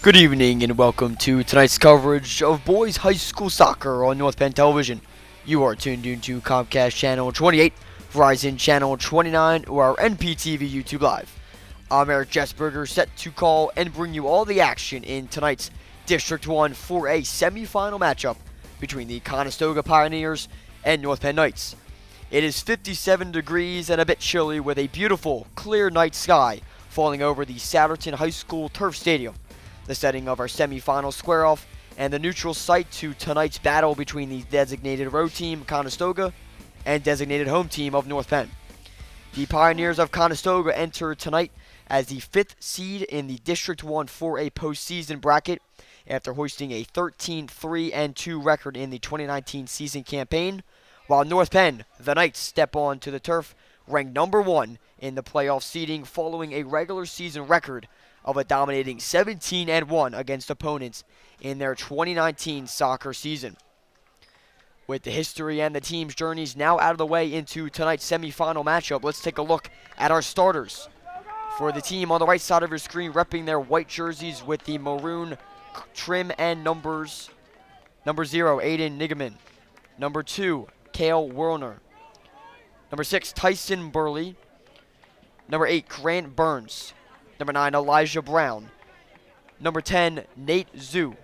Good evening and welcome to tonight's coverage of boys high school soccer on North Penn Television. You are tuned into Comcast Channel 28, Verizon Channel 29, or our NPTV YouTube Live. I'm Eric Jessberger, set to call and bring you all the action in tonight's District 1 4A semifinal matchup between the Conestoga Pioneers and North Penn Knights. It is 57 degrees and a bit chilly with a beautiful, clear night sky falling over the Satterton High School Turf Stadium, the setting of our semifinal square-off, and the neutral site to tonight's battle between the designated road team, Conestoga, and designated home team of North Penn. The Pioneers of Conestoga enter tonight as the 5th seed in the District 1 4A postseason bracket after hoisting a 13-3-2 record in the 2019 season campaign, while North Penn, the Knights, step on to the turf ranked number 1 in the playoff seeding following a regular season record of a dominating 17-1 against opponents in their 2019 soccer season. With the history and the team's journeys now out of the way into tonight's semifinal matchup, let's take a look at our starters. For the team on the right side of your screen, repping their white jerseys with the maroon trim and numbers. Number 0, Aiden Nigaman. Number 2, Kale Werner. Number 6, Tyson Burley. Number 8, Grant Burns. Number 9, Elijah Brown. Number 10, Nate Zhu.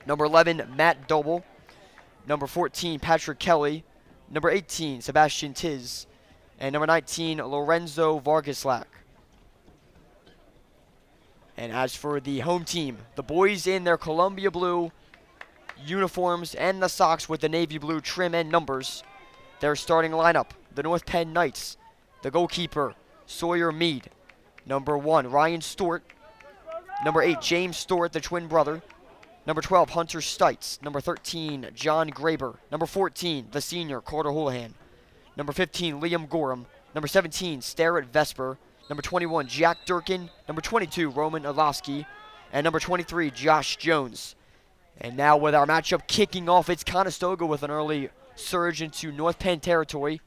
Number 11, Matt Doble. Number 14, Patrick Kelly. Number 18, Sebastian Tiz. And number 19, Lorenzo Vargaslak. And as for the home team, the boys in their Columbia blue uniforms and the socks with the navy blue trim and numbers. Their starting lineup, the North Penn Knights. The goalkeeper, Sawyer Mead. Number 1, Ryan Stewart. Number 8, James Stewart, the twin brother. Number 12, Hunter Stites. Number 13, John Graber. Number 14, the senior, Carter Houlihan. Number 15, Liam Gorham. Number 17, Starrett Vesper. Number 21, Jack Durkin. Number 22, Roman Olofsky. And number 23, Josh Jones. And now with our matchup kicking off, it's Conestoga with an early surge into North Penn territory.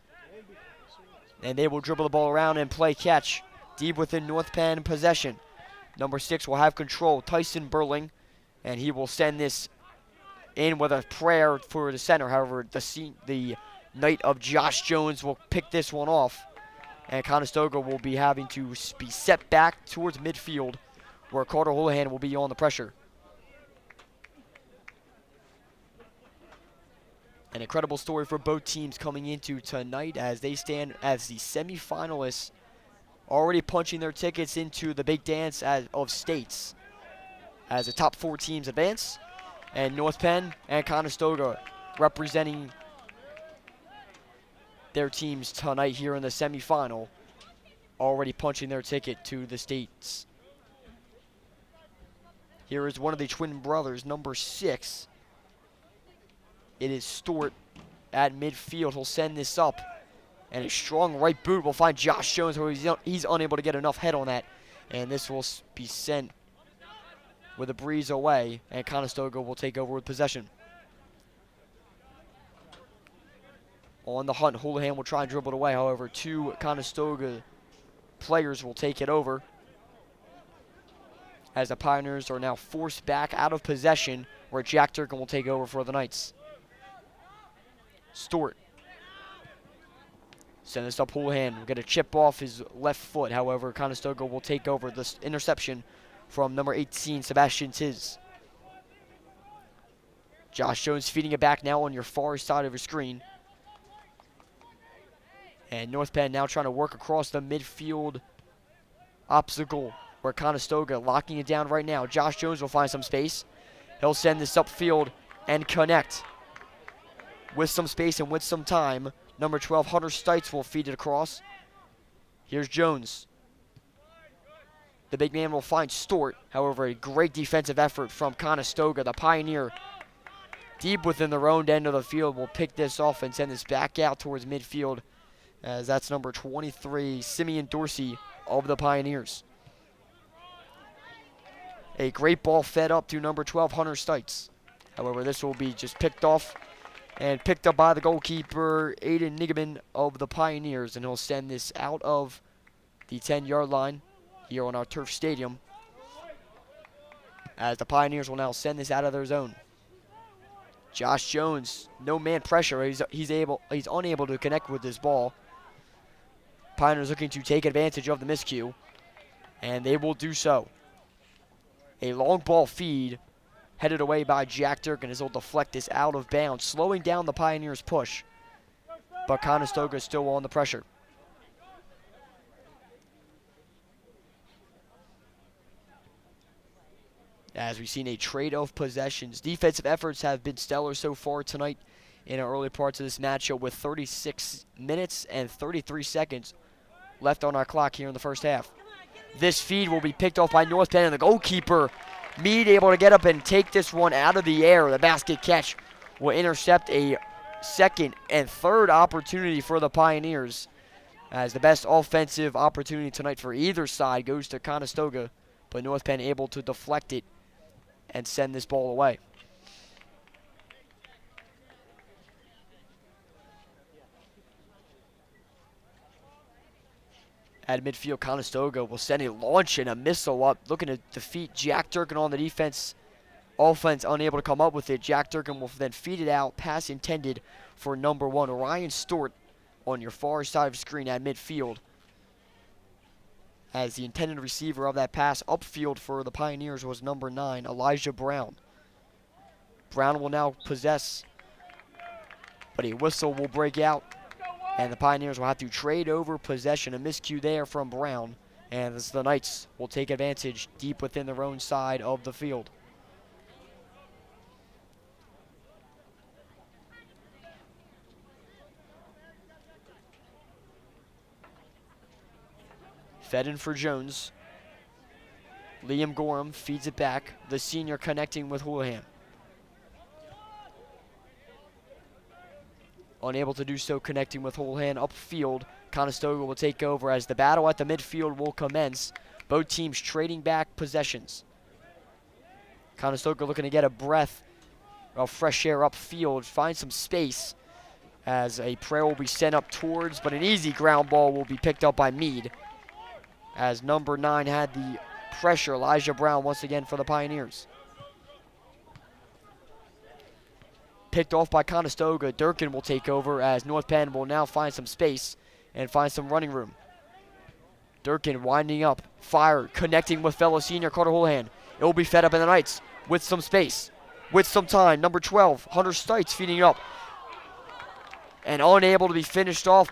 And they will dribble the ball around and play catch deep within North Penn possession. Number 6 will have control, Tyson Burling, and he will send this in with a prayer for the center. However, the Knight of Josh Jones will pick this one off, and Conestoga will be having to be set back towards midfield, where Carter Houlihan will be on the pressure. An incredible story for both teams coming into tonight as they stand as the semifinalists, already punching their tickets into the big dance of states as the top 4 teams advance, and North Penn and Conestoga representing their teams tonight here in the semifinal, already punching their ticket to the states. Here is one of the twin brothers, number 6. It is Stewart at midfield. He'll send this up. And a strong right boot will find Josh Jones, where he's unable to get enough head on that. And this will be sent with a breeze away, and Conestoga will take over with possession. On the hunt, Houlihan will try and dribble it away. However, 2 Conestoga players will take it over, as the Pioneers are now forced back out of possession, where Jack Durkin will take over for the Knights. Stewart. Send this up, Houlihan will get a chip off his left foot. However, Conestoga will take over this interception from number 18, Sebastian Tiz. Josh Jones feeding it back now on your far side of your screen. And North Penn now trying to work across the midfield opposite goal, where Conestoga locking it down right now. Josh Jones will find some space. He'll send this upfield and connect with some space and with some time. Number 12, Hunter Stites will feed it across. Here's Jones. The big man will find Stewart. However, a great defensive effort from Conestoga. The Pioneer, deep within their own end of the field, will pick this off and send this back out towards midfield, as that's number 23, Simeon Dorsey of the Pioneers. A great ball fed up to number 12, Hunter Stites. However, this will be just picked off and picked up by the goalkeeper, Aiden Nigaman of the Pioneers, and he'll send this out of the 10-yard line here on our turf stadium. as the Pioneers will now send this out of their zone. Josh Jones, no man pressure. He's unable to connect with this ball. Pioneers looking to take advantage of the miscue, and they will do so. A long ball feed headed away by Jack Durkin as he'll deflect this out of bounds, slowing down the Pioneers' push. But Conestoga is still on the pressure. As we've seen a trade of possessions. Defensive efforts have been stellar so far tonight in our early parts of this matchup, with 36 minutes and 33 seconds left on our clock here in the first half. This feed will be picked off by North Penn, and the goalkeeper, Meade, able to get up and take this one out of the air. The basket catch will intercept a second and third opportunity for the Pioneers, as the best offensive opportunity tonight for either side goes to Conestoga, but North Penn able to deflect it and send this ball away. At midfield, Conestoga will send a launch and a missile up, looking to defeat Jack Durkin on the defense. Offense unable to come up with it. Jack Durkin will then feed it out. Pass intended for number 1, Ryan Stewart, on your far side of the screen at midfield, as the intended receiver of that pass upfield for the Pioneers was number 9, Elijah Brown. Brown will now possess, but a whistle will break out, and the Pioneers will have to trade over possession. A miscue there from Brown, and the Knights will take advantage deep within their own side of the field. Fed in for Jones. Liam Gorham feeds it back. The senior connecting with Houlihan. Unable to do so connecting with Houlihan upfield. Conestoga will take over as the battle at the midfield will commence. Both teams trading back possessions. Conestoga looking to get a breath of fresh air upfield, find some space as a prayer will be sent up towards, but an easy ground ball will be picked up by Meade, as number 9 had the pressure. Elijah Brown once again for the Pioneers. Picked off by Conestoga. Durkin will take over as North Penn will now find some space and find some running room. Durkin winding up, fire, connecting with fellow senior Carter Houlihan. It will be fed up in the Knights with some space, with some time. Number 12, Hunter Stites feeding up, and unable to be finished off.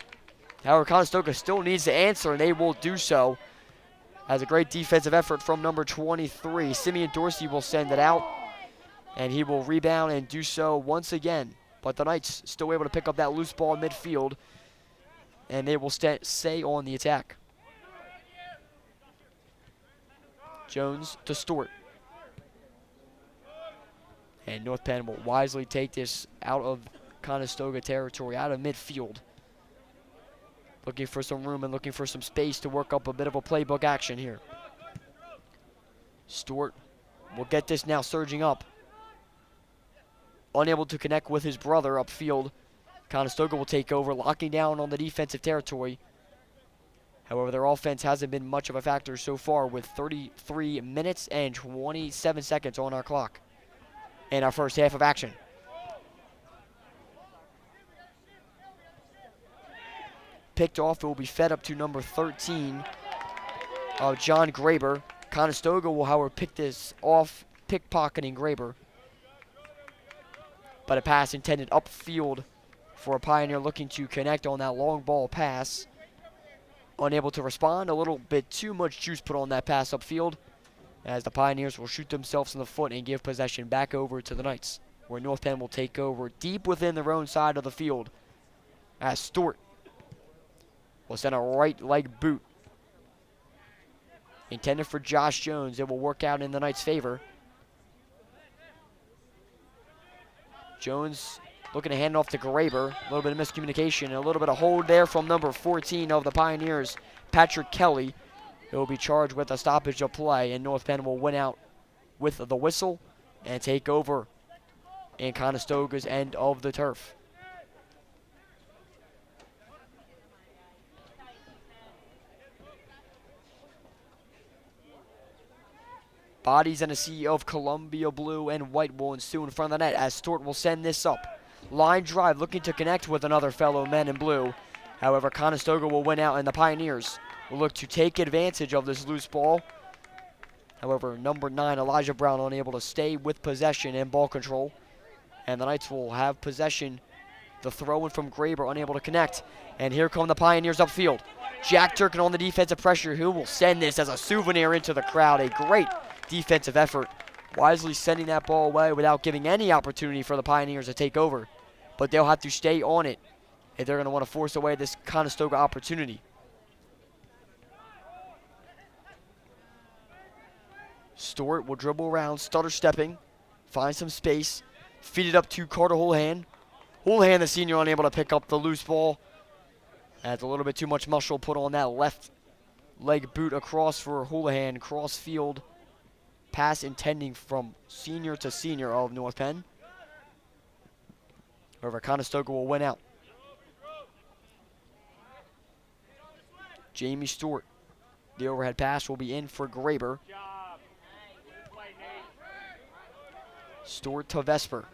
However, Conestoga still needs to answer, and they will do so, as a great defensive effort from number 23. Simeon Dorsey will send it out, and he will rebound and do so once again. But the Knights still able to pick up that loose ball in midfield, and they will stay on the attack. Jones to Stewart. And North Penn will wisely take this out of Conestoga territory, out of midfield. Looking for some room and looking for some space to work up a bit of a playbook action here. Stewart will get this now surging up. Unable to connect with his brother upfield. Conestoga will take over, locking down on the defensive territory. However, their offense hasn't been much of a factor so far, with 33 minutes and 27 seconds on our clock in our first half of action. Picked off, it will be fed up to number 13 of John Graber. Conestoga will, however, pick this off, pickpocketing Graber. But a pass intended upfield for a Pioneer looking to connect on that long ball pass. Unable to respond, a little bit too much juice put on that pass upfield, as the Pioneers will shoot themselves in the foot and give possession back over to the Knights, where North Penn will take over deep within their own side of the field, as Stewart will send a right leg boot intended for Josh Jones. It will work out in the Knights' favor. Jones looking to hand off to Graber. A little bit of miscommunication, a little bit of hold there from number 14 of the Pioneers, Patrick Kelly. He will be charged with a stoppage of play, and North Penn will win out with the whistle and take over in Conestoga's end of the turf. Bodies in a sea of Columbia blue and white will ensue in front of the net as Stewart will send this up. Line drive looking to connect with another fellow men in blue. However, Conestoga will win out and the Pioneers will look to take advantage of this loose ball. However, number 9, Elijah Brown, unable to stay with possession and ball control. And the Knights will have possession. The throw in from Graber, unable to connect. And here come the Pioneers upfield. Jack Durkin on the defensive pressure, who will send this as a souvenir into the crowd. A great defensive effort, wisely sending that ball away without giving any opportunity for the Pioneers to take over. But they'll have to stay on it if they're going to want to force away this Conestoga opportunity. Stewart will dribble around, stutter stepping, find some space, feed it up to Carter Houlihan. Houlihan, the senior, unable to pick up the loose ball. That's a little bit too much muscle put on that left leg boot across for Houlihan. Cross field pass intending from senior to senior of North Penn. However, Conestoga will win out. Jamie Stewart. The overhead pass will be in for Graber. Stewart to Vesper.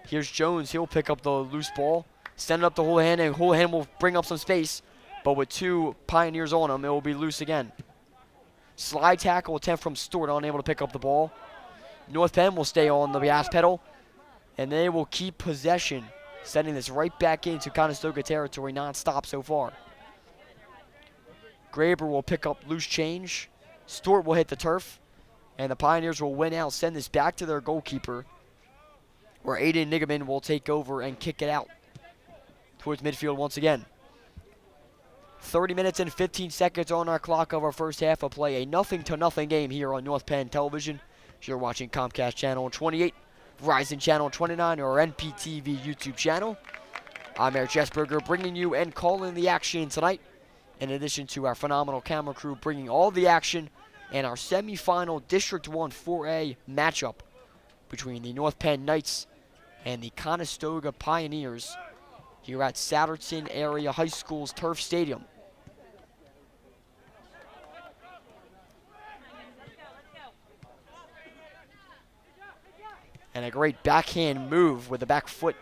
Here's Jones. He'll pick up the loose ball. Send it up to Houlihan, and Houlihan will bring up some space. But with 2 Pioneers on him, it will be loose again. Slide tackle attempt from Stewart, unable to pick up the ball. North Penn will stay on the gas pedal, and they will keep possession, sending this right back into Conestoga territory non-stop so far. Graber will pick up loose change. Stewart will hit the turf, and the Pioneers will win out, send this back to their goalkeeper, where Aiden Nigaman will take over and kick it out towards midfield once again. 30 minutes and 15 seconds on our clock of our first half of play. A 0-0 game here on North Penn Television. You're watching Comcast Channel 28, Verizon Channel 29, or NPTV YouTube channel. I'm Eric Jessberger, bringing you and calling the action tonight, in addition to our phenomenal camera crew bringing all the action and our semifinal District 1 4A matchup between the North Penn Knights and the Conestoga Pioneers here at Satterton Area High School's Turf Stadium. And a great backhand move with the back foot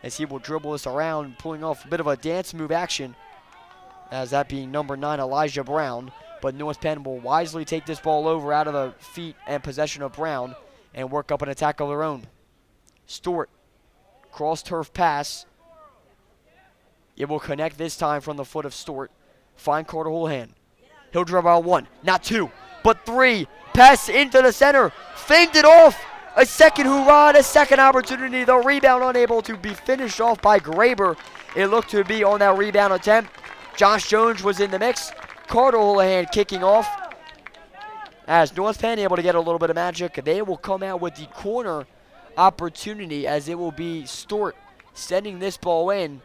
as he will dribble this around, pulling off a bit of a dance move action, as that being number 9, Elijah Brown. But North Penn will wisely take this ball over out of the feet and possession of Brown and work up an attack of their own. Stewart, cross-turf pass. It will connect this time from the foot of Stewart. Find Carter Houlihan. He'll dribble out 1, not 2, but 3. Pass into the center. Feigned it off. A second hurrah, a second opportunity. The rebound unable to be finished off by Graber. It looked to be on that rebound attempt. Josh Jones was in the mix. Carter Houlihan kicking off. As North Penn able to get a little bit of magic, they will come out with the corner opportunity, as it will be Stewart sending this ball in.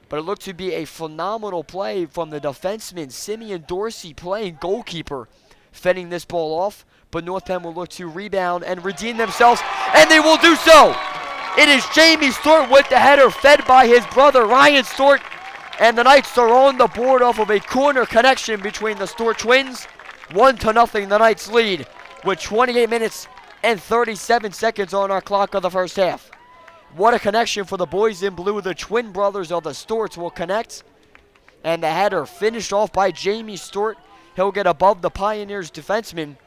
But it looked to be a phenomenal play from the defenseman, Simeon Dorsey, playing goalkeeper, fending this ball off. But North Penn will look to rebound and redeem themselves, and they will do so. It is Jamie Stewart with the header, fed by his brother Ryan Stewart, and the Knights are on the board off of a corner connection between the Stewart twins. 1-0 the Knights lead with 28 minutes and 37 seconds on our clock of the first half. What a connection for the boys in blue. The twin brothers of the Stewarts will connect, and the header finished off by Jamie Stewart. He'll get above the Pioneers defenseman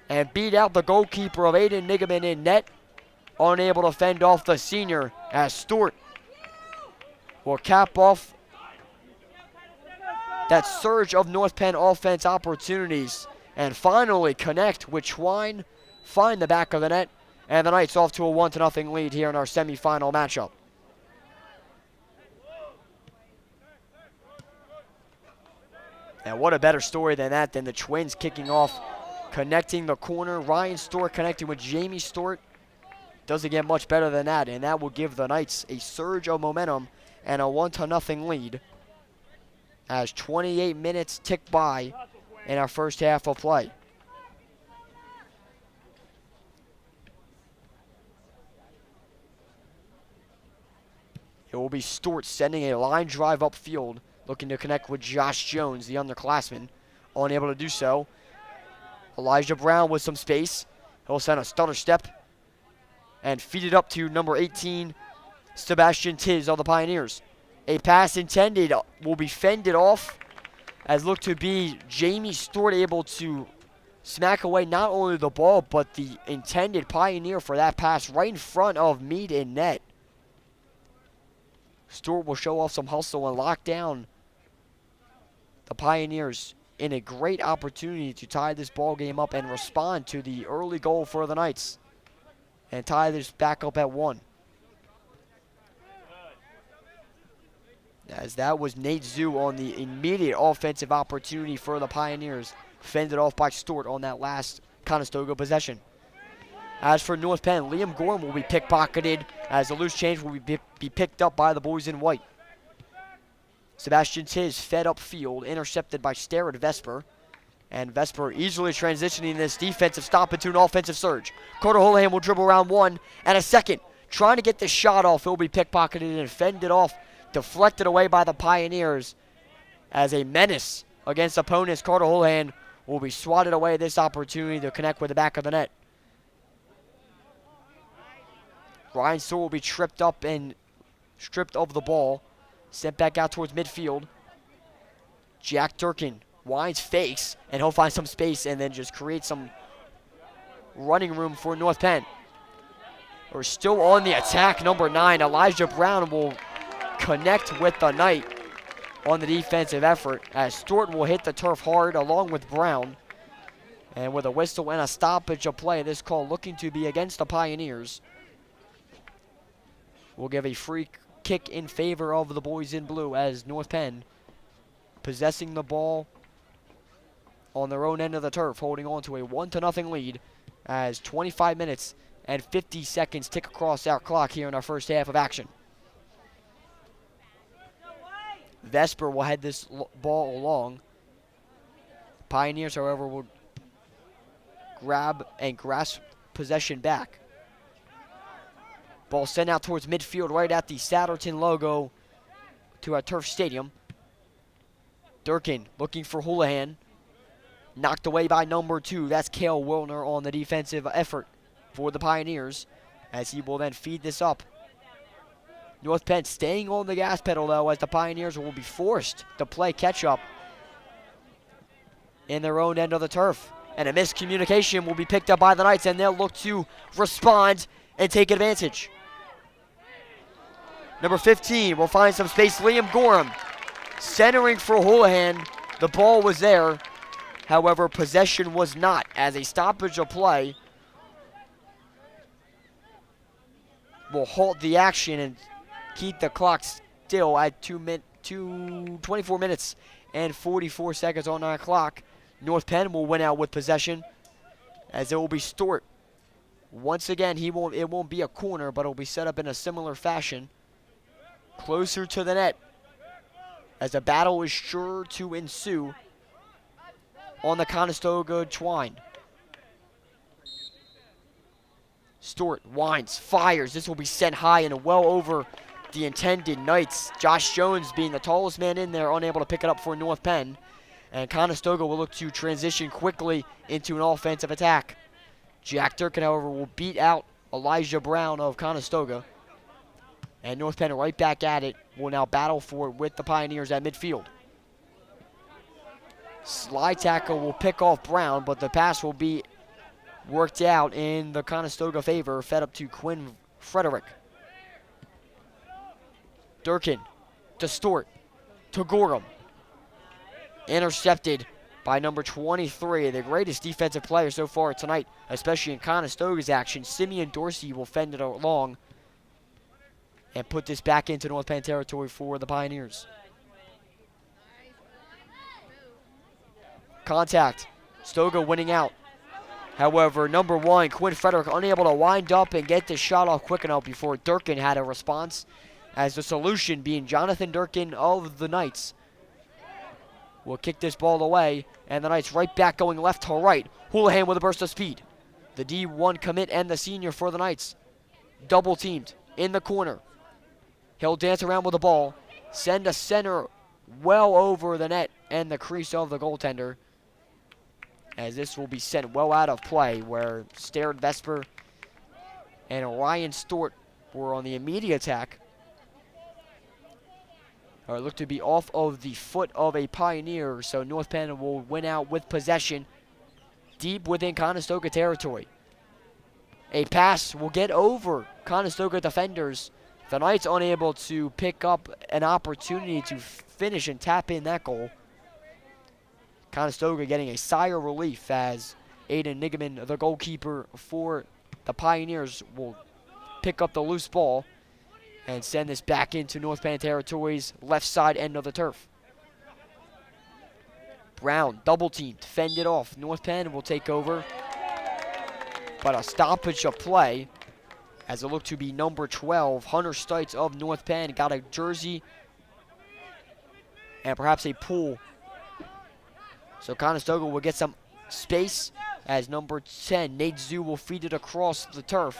and beat out the goalkeeper of Aiden Nigaman in net, unable to fend off the senior, as Stewart will cap off that surge of North Penn offense opportunities and finally connect with Twine, find the back of the net, and the Knights off to a 1-0 lead here in our semifinal matchup. And what a better story than that, than the Twins kicking off, connecting the corner. Ryan Stewart connecting with Jamie Stewart. Doesn't get much better than that, and that will give the Knights a surge of momentum and a 1-0 lead as 28 minutes tick by in our first half of play. It will be Stewart sending a line drive upfield, looking to connect with Josh Jones, the underclassman. unable to do so. Elijah Brown with some space. He'll send a stutter step and feed it up to number 18, Sebastian Tiz of the Pioneers. A pass intended will be fended off, as looked to be Jamie Stewart able to smack away not only the ball, but the intended Pioneer for that pass right in front of Meade in net. Stewart will show off some hustle and lock down the Pioneers in a great opportunity to tie this ball game up and respond to the early goal for the Knights and tie this back up at 1. As that was Nate Zoo on the immediate offensive opportunity for the Pioneers, fended off by Stewart on that last Conestoga possession. As for North Penn, Liam Gorham will be pickpocketed as the loose change will be picked up by the boys in white. Sebastian Tiz fed upfield, intercepted by Starrett Vesper. And Vesper easily transitioning this defensive stop into an offensive surge. Carter Houlihan will dribble around 1 and a second. Trying to get this shot off. He'll be pickpocketed and fended off. Deflected away by the Pioneers. As a menace against opponents, Carter Houlihan will be swatted away this opportunity to connect with the back of the net. Ryan Sewell will be tripped up and stripped of the ball. Sent back out towards midfield. Jack Durkin winds fakes, and he'll find some space and then just create some running room for North Penn. We're still on the attack, number 9. Elijah Brown will connect with the Knight on the defensive effort as Stewart will hit the turf hard along with Brown. And with a whistle and a stoppage of play, this call looking to be against the Pioneers. We'll give a free kick in favor of the boys in blue as North Penn possessing the ball on their own end of the turf, holding on to a 1-0 lead as 25 minutes and 50 seconds tick across our clock here in our first half of action. Vesper will head this ball along. Pioneers, however, will grab and grasp possession back. Ball sent out towards midfield right at the Satterton logo to our turf stadium. Durkin looking for Houlihan. Knocked away by number 2. That's Cale Wilner on the defensive effort for the Pioneers as he will then feed this up. North Penn staying on the gas pedal, though, as the Pioneers will be forced to play catch-up in their own end of the turf. And a miscommunication will be picked up by the Knights, and they'll look to respond and take advantage. Number 15 will find some space. Liam Gorham centering for Houlihan. The ball was there. However, possession was not, as a stoppage of play will halt the action and keep the clock still at 24 minutes and 44 seconds on our clock. North Penn will win out with possession as it will be Stewart. Once again, it won't be a corner, but it will be set up in a similar fashion. Closer to the net as a battle is sure to ensue on the Conestoga twine. Stewart winds, fires. This will be sent high and well over the intended Knights. Josh Jones being the tallest man in there, unable to pick it up for North Penn. And Conestoga will look to transition quickly into an offensive attack. Jack Durkin, however, will beat out Elijah Brown of Conestoga. And North Penn right back at it will now battle for it with the Pioneers at midfield. Slide tackle will pick off Brown, but the pass will be worked out in the Conestoga favor, fed up to Quinn Frederick. Durkin to Stewart to Gorham. Intercepted by number 23, the greatest defensive player so far tonight, especially in Conestoga's action. Simeon Dorsey will fend it along and put this back into North Penn territory for the Pioneers. Contact. Stoga winning out. However, number 1, Quinn Frederick, unable to wind up and get the shot off quick enough before Durkin had a response, as the solution being Jonathan Durkin of the Knights will kick this ball away, and the Knights right back going left to right. Houlihan with a burst of speed. The D1 commit and the senior for the Knights. Double teamed in the corner. He'll dance around with the ball, send a center well over the net and the crease of the goaltender. as this will be sent well out of play, where Stared Vesper and Ryan Stewart were on the immediate attack. Or look to be off of the foot of a Pioneer, so North Penn will win out with possession deep within Conestoga territory. A pass will get over Conestoga defenders. The Knights unable to pick up an opportunity to finish and tap in that goal. Conestoga getting a sigh of relief as Aiden Nigaman, the goalkeeper for the Pioneers, will pick up the loose ball and send this back into North Penn territory's left side end of the turf. Brown, double teamed, fended off. North Penn will take over, but a stoppage of play as it looked to be number 12, Hunter Stites of North Penn, got a jersey and perhaps a pull. So Conestoga will get some space as number 10, Nate Zoo, will feed it across the turf.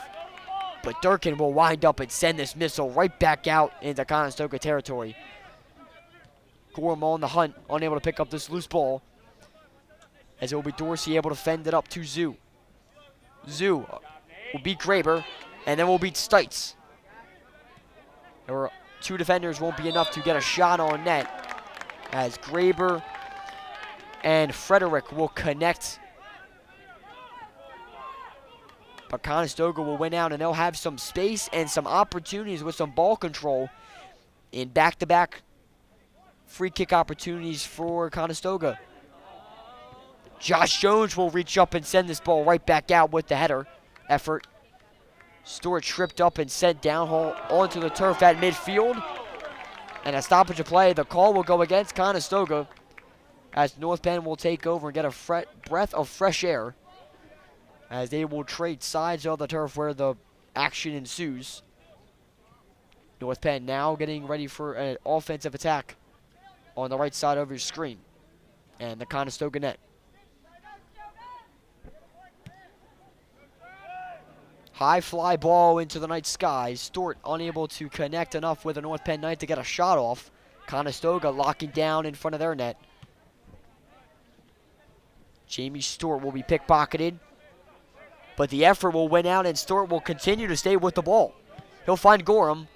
But Durkin will wind up and send this missile right back out into Conestoga territory. Gorham on the hunt, unable to pick up this loose ball, as it will be Dorsey able to fend it up to Zoo. Zoo will beat Graber, and then will beat Stites. There were two defenders, won't be enough to get a shot on net, as Graber and Frederick will connect. But Conestoga will win out, and they'll have some space and some opportunities with some ball control in back-to-back free kick opportunities for Conestoga. Josh Jones will reach up and send this ball right back out with the header effort. Stewart tripped up and sent downhole onto the turf at midfield. And a stoppage of play. The call will go against Conestoga, as North Penn will take over and get a breath of fresh air, as they will trade sides of the turf where the action ensues. North Penn now getting ready for an offensive attack on the right side of your screen, and the Conestoga net. High fly ball into the night sky. Stewart unable to connect enough with the North Penn Knight to get a shot off. Conestoga locking down in front of their net. Jamie Stewart will be pickpocketed, but the effort will win out, and Stewart will continue to stay with the ball. He'll find Gorham.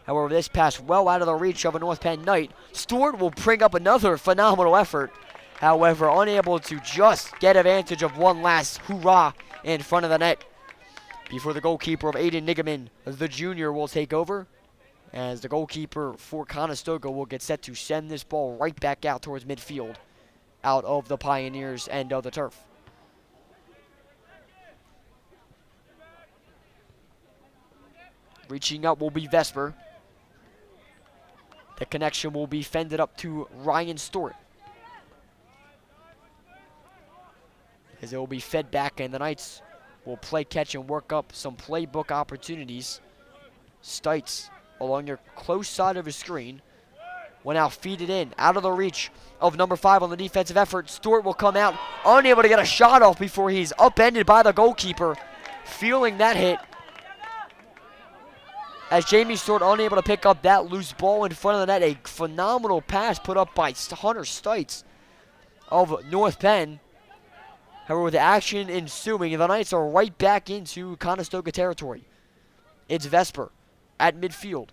However, this pass well out of the reach of a North Penn Knight. Stewart will bring up another phenomenal effort. However, unable to just get advantage of one last hoorah in front of the net before the goalkeeper of Aiden Nigaman, the junior, will take over, as the goalkeeper for Conestoga will get set to send this ball right back out towards midfield, out of the Pioneers' end of the turf. Reaching up will be Vesper. The connection will be fended up to Ryan Stewart, as it will be fed back, and the Knights will play catch and work up some playbook opportunities. Stites along your close side of his screen will now feed it in, out of the reach of number 5 on the defensive effort. Stewart will come out, unable to get a shot off before he's upended by the goalkeeper, feeling that hit, as Jamie Stewart unable to pick up that loose ball in front of the net. A phenomenal pass put up by Hunter Stites of North Penn. However, with the action ensuing, the Knights are right back into Conestoga territory. It's Vesper at midfield.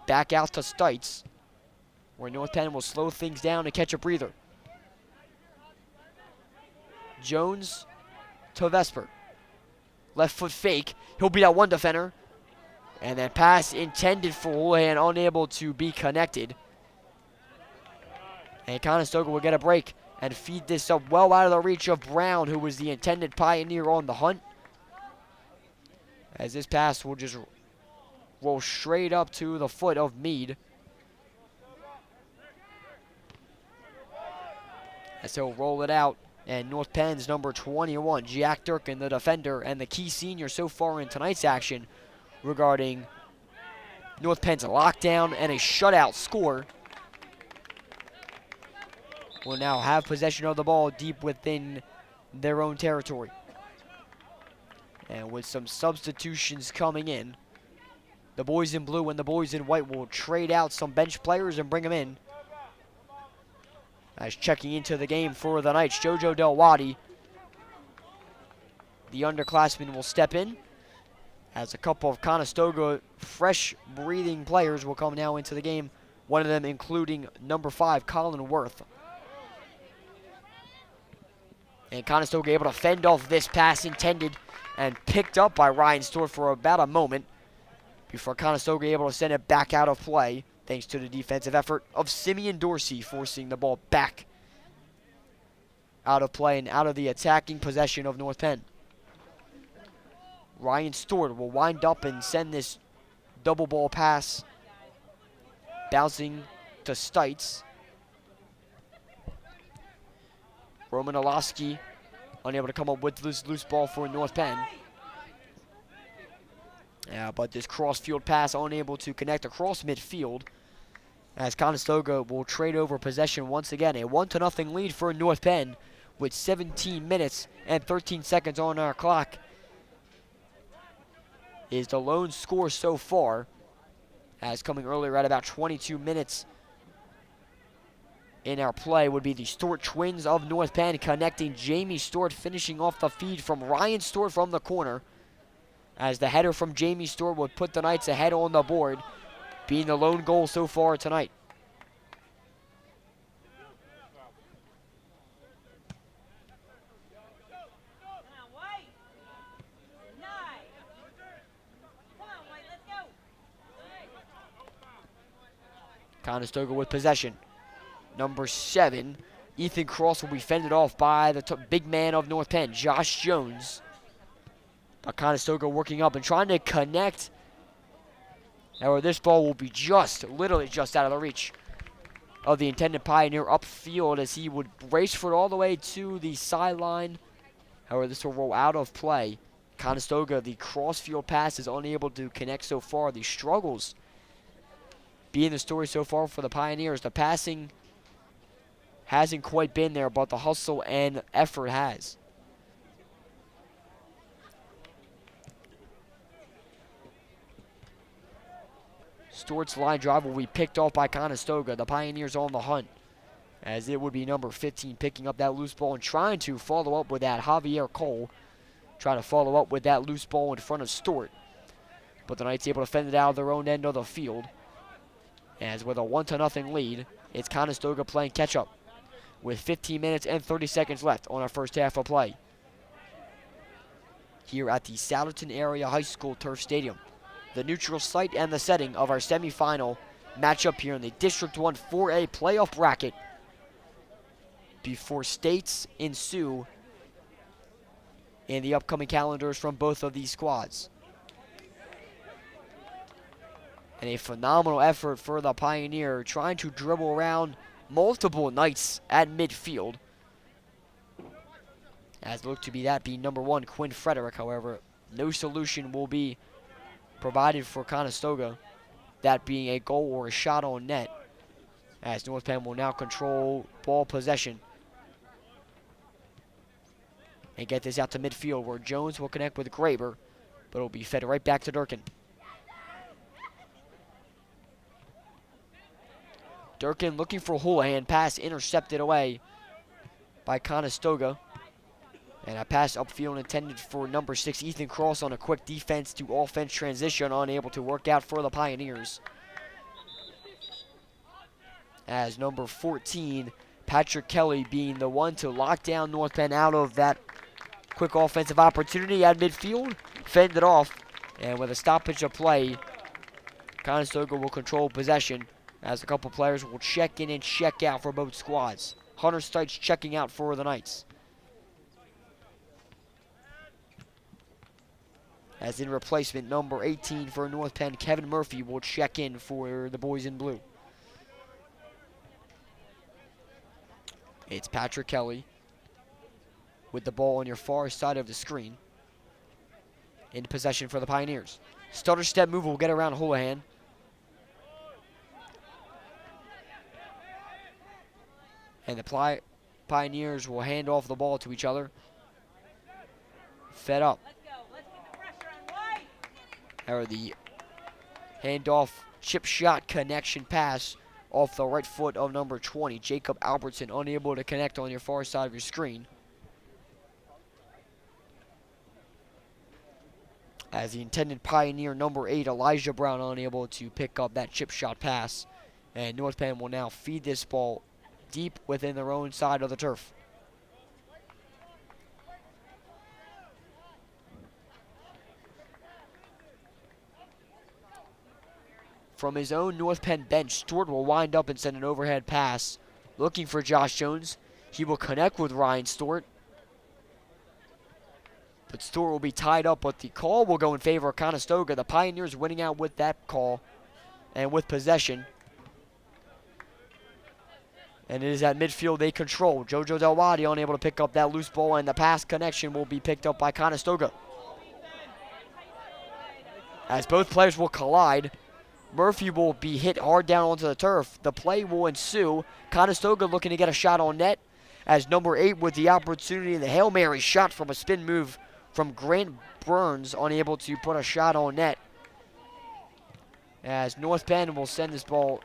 Back out to Stites, where North Penn will slow things down and catch a breather. Jones to Vesper. Left foot fake. He'll beat out one defender. And then pass intended for Houlihan, unable to be connected. And Conestoga will get a break and feed this up well out of the reach of Brown, who was the intended Pioneer on the hunt, as this pass will just roll straight up to the foot of Meade. As he'll roll it out, and North Penn's number 21, Jack Durkin, the defender, and the key senior so far in tonight's action regarding North Penn's lockdown and a shutout score, will now have possession of the ball deep within their own territory. And with some substitutions coming in, the boys in blue and the boys in white will trade out some bench players and bring them in, As checking into the game for the Knights, Jojo Delwadi, the underclassman, will step in. As a couple of Conestoga fresh breathing players will come now into the game. One of them including number 5, Colin Worth. And Conestoga able to fend off this pass intended and picked up by Ryan Stewart for about a moment before Conestoga able to send it back out of play, thanks to the defensive effort of Simeon Dorsey, forcing the ball back out of play and out of the attacking possession of North Penn. Ryan Stewart will wind up and send this double ball pass bouncing to Stites. Roman Olaski unable to come up with this loose ball for North Penn. Yeah, but this cross-field pass unable to connect across midfield, as Conestoga will trade over possession once again. A 1-0 lead for North Penn with 17 minutes and 13 seconds on our clock is the lone score so far, as coming earlier at about 22 minutes in our play would be the Stewart twins of North Penn connecting Jamie Stewart, finishing off the feed from Ryan Stewart from the corner, as the header from Jamie Stewart would put the Knights ahead on the board, being the lone goal so far tonight. Conestoga with possession. Number 7, Ethan Cross, will be fended off by the big man of North Penn, Josh Jones. But Conestoga working up and trying to connect. However, this ball will be literally just out of the reach of the intended Pioneer upfield, as he would race for it all the way to the sideline. However, this will roll out of play. Conestoga, the cross-field pass is unable to connect so far. The struggles being the story so far for the Pioneers. The passing hasn't quite been there, but the hustle and effort has. Stewart's line drive will be picked off by Conestoga. The Pioneers on the hunt, as it would be number 15 picking up that loose ball and trying to follow up with that. Javier Cole trying to follow up with that loose ball in front of Stewart. But the Knights able to fend it out of their own end of the field. As with a 1-0 lead, it's Conestoga playing catch-up with 15 minutes and 30 seconds left on our first half of play here at the Souderton Area High School Turf Stadium, the neutral site and the setting of our semifinal matchup here in the District 1 4A playoff bracket before states ensue in the upcoming calendars from both of these squads. And a phenomenal effort for the Pioneer, trying to dribble around multiple Knights at midfield. As looked to be that being number 1, Quinn Frederick. However, no solution will be provided for Conestoga, that being a goal or a shot on net, as North Penn will now control ball possession and get this out to midfield, where Jones will connect with Graber, but it will be fed right back to Durkin. Durkin looking for Houlihan, pass intercepted away by Conestoga. And a pass upfield intended for number 6, Ethan Cross, on a quick defense to offense transition, unable to work out for the Pioneers. As number 14, Patrick Kelly, being the one to lock down North Penn out of that quick offensive opportunity at midfield, fended off. And with a stoppage of play, Conestoga will control possession, as a couple players will check in and check out for both squads. Hunter Stites checking out for the Knights. As in replacement, number 18 for North Penn, Kevin Murphy, will check in for the boys in blue. It's Patrick Kelly with the ball on your far side of the screen, in possession for the Pioneers. Stutter step move will get around Houlihan. And the Pioneers will hand off the ball to each other. Fed up. Or the handoff chip shot connection pass off the right foot of number 20, Jacob Albertson, unable to connect on your far side of your screen. As the intended Pioneer, number 8, Elijah Brown, unable to pick up that chip shot pass. And North Penn will now feed this ball deep within their own side of the turf. From his own North Penn bench, Stewart will wind up and send an overhead pass. Looking for Josh Jones. He will connect with Ryan Stewart. But Stewart will be tied up, but the call will go in favor of Conestoga. The Pioneers winning out with that call and with possession. And it is at midfield they control. Jojo Delwadi unable to pick up that loose ball, and the pass connection will be picked up by Conestoga. As both players will collide, Murphy will be hit hard down onto the turf. The play will ensue. Conestoga looking to get a shot on net, as number 8 with the opportunity in the Hail Mary shot from a spin move from Grant Burns, unable to put a shot on net. As North Penn will send this ball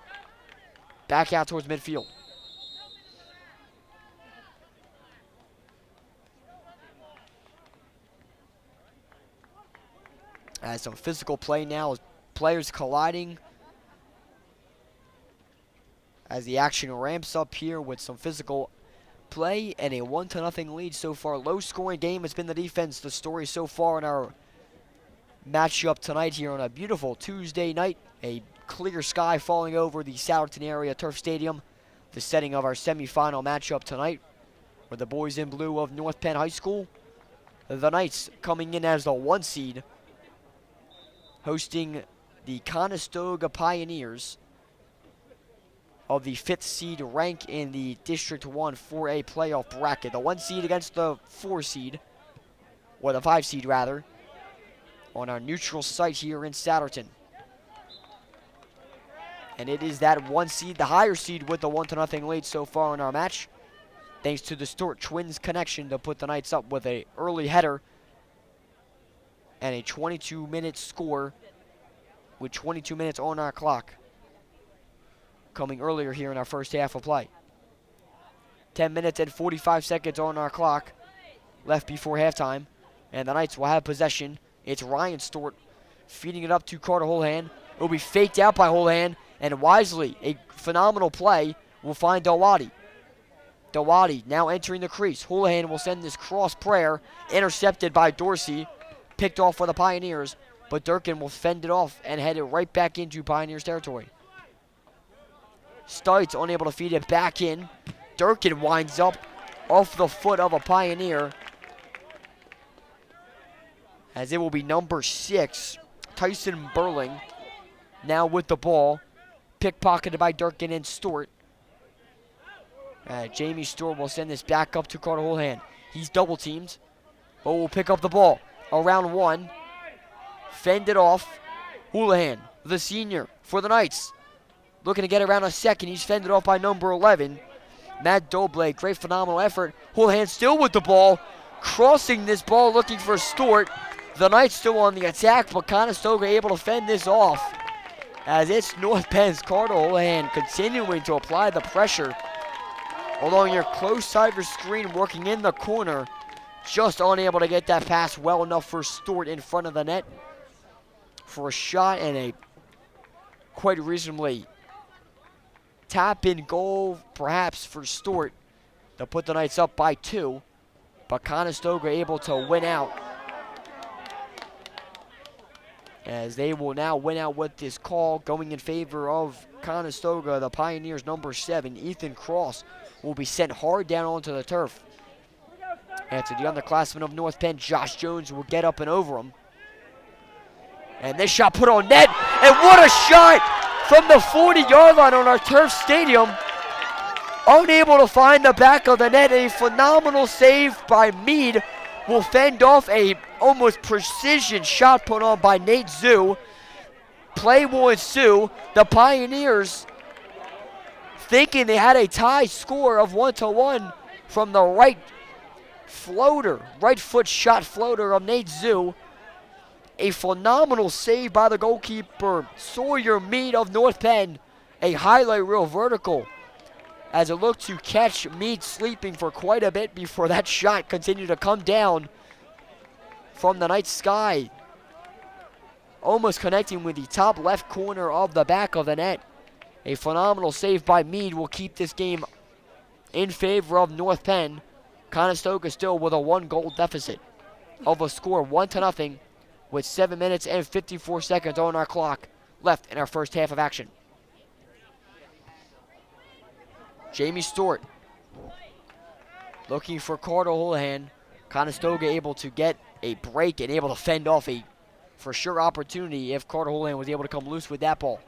back out towards midfield. As some physical play now, as players colliding. As the action ramps up here with some physical play and a 1-0 lead so far. Low scoring game has been the defense, the story so far in our matchup tonight here on a beautiful Tuesday night. A clear sky falling over the Souderton area turf stadium. The setting of our semifinal matchup tonight, where the boys in blue of North Penn High School, the Knights coming in as the 1 seed, hosting the Conestoga Pioneers of the 5th seed rank in the District 1 4A playoff bracket. The 1 seed against the 4 seed, or the 5 seed rather, on our neutral site here in Souderton. And it is that 1 seed, the higher seed, with the 1-0 lead so far in our match, thanks to the Stewart twins connection to put the Knights up with a early header and a 22-minute score with 22 minutes on our clock coming earlier here in our first half of play. 10 minutes and 45 seconds on our clock left before halftime, and the Knights will have possession. It's Ryan Stewart feeding it up to Carter Holohan. It will be faked out by Holohan, and wisely, a phenomenal play will find Delwadi. Delwadi now entering the crease. Holohan will send this cross prayer, intercepted by Dorsey, picked off for the Pioneers, but Durkin will fend it off and head it right back into Pioneers territory. Stites unable to feed it back in. Durkin winds up off the foot of a Pioneer, as it will be number 6, Tyson Burling, now with the ball, pickpocketed by Durkin and Stewart. Jamie Stewart will send this back up to Carter Holohan. He's double teamed, but will pick up the ball. Around 1, fended off. Holohan, the senior for the Knights, looking to get around a second. He's fended off by number 11, Matt Doble. Great phenomenal effort. Holohan still with the ball, crossing this ball looking for Stewart. The Knights still on the attack, but Conestoga able to fend this off, as it's North Penn's Carter Holohan continuing to apply the pressure along your close side of your screen, working in the corner, just unable to get that pass well enough for Stewart in front of the net for a shot, and a quite reasonably tap-in goal perhaps for Stewart to put the Knights up by 2, but Conestoga able to win out, as they will now win out with this call going in favor of Conestoga. The Pioneers number 7, Ethan Cross, will be sent hard down onto the turf. And to the underclassman of North Penn, Josh Jones, will get up and over him. And this shot put on net, and what a shot from the 40-yard line on our turf stadium. Unable to find the back of the net. A phenomenal save by Meade will fend off a almost precision shot put on by Nate Zoo. Play will ensue. The Pioneers, thinking they had a tie score of 1-1 from the right foot shot floater of Nate Zoo. A phenomenal save by the goalkeeper, Sawyer Meade of North Penn. A highlight reel vertical as it looked to catch Meade sleeping for quite a bit before that shot continued to come down from the night sky, almost connecting with the top left corner of the back of the net. A phenomenal save by Meade will keep this game in favor of North Penn. Conestoga still with a 1-goal deficit of a score 1-0 with 7 minutes and 54 seconds on our clock left in our first half of action. Jamie Stewart looking for Carter Houlihan. Conestoga able to get a break and able to fend off a for sure opportunity if Carter Houlihan was able to come loose with that ball.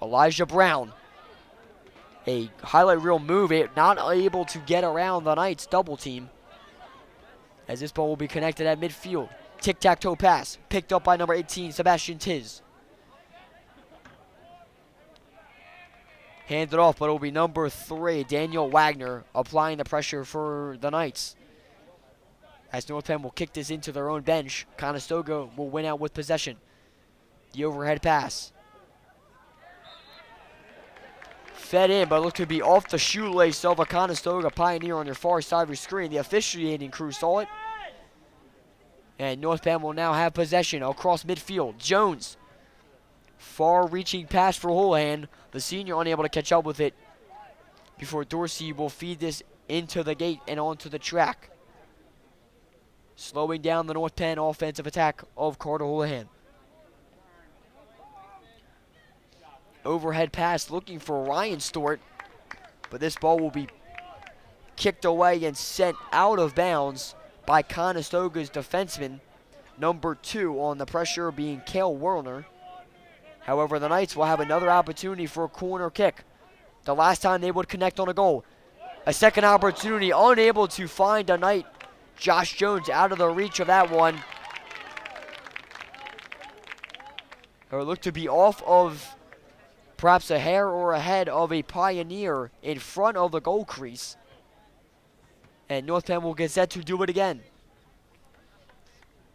Elijah Brown, a highlight reel move, not able to get around the Knights double team as this ball will be connected at midfield. Tic-tac-toe pass picked up by number 18, Sebastian Tiz. Handed off, but it will be number 3, Daniel Wagner, applying the pressure for the Knights. As North Penn will kick this into their own bench, Conestoga will win out with possession. The overhead pass. Fed in, but looked to be off the shoelace of a Conestoga Pioneer on your far side of your screen. The officiating crew saw it. And North Penn will now have possession across midfield. Jones. Far-reaching pass for Houlihan. The senior unable to catch up with it before Dorsey will feed this into the gate and onto the track, slowing down the North Penn offensive attack of Carter Houlihan. Overhead pass looking for Ryan Stewart, but this ball will be kicked away and sent out of bounds by Conestoga's defenseman, number 2 on the pressure being Cale Werner. However, the Knights will have another opportunity for a corner kick. The last time they would connect on a goal. A second opportunity, unable to find a Knight. Josh Jones out of the reach of that one. Or looked to be off of perhaps a hair or ahead of a Pioneer in front of the goal crease. And North Penn will get set to do it again.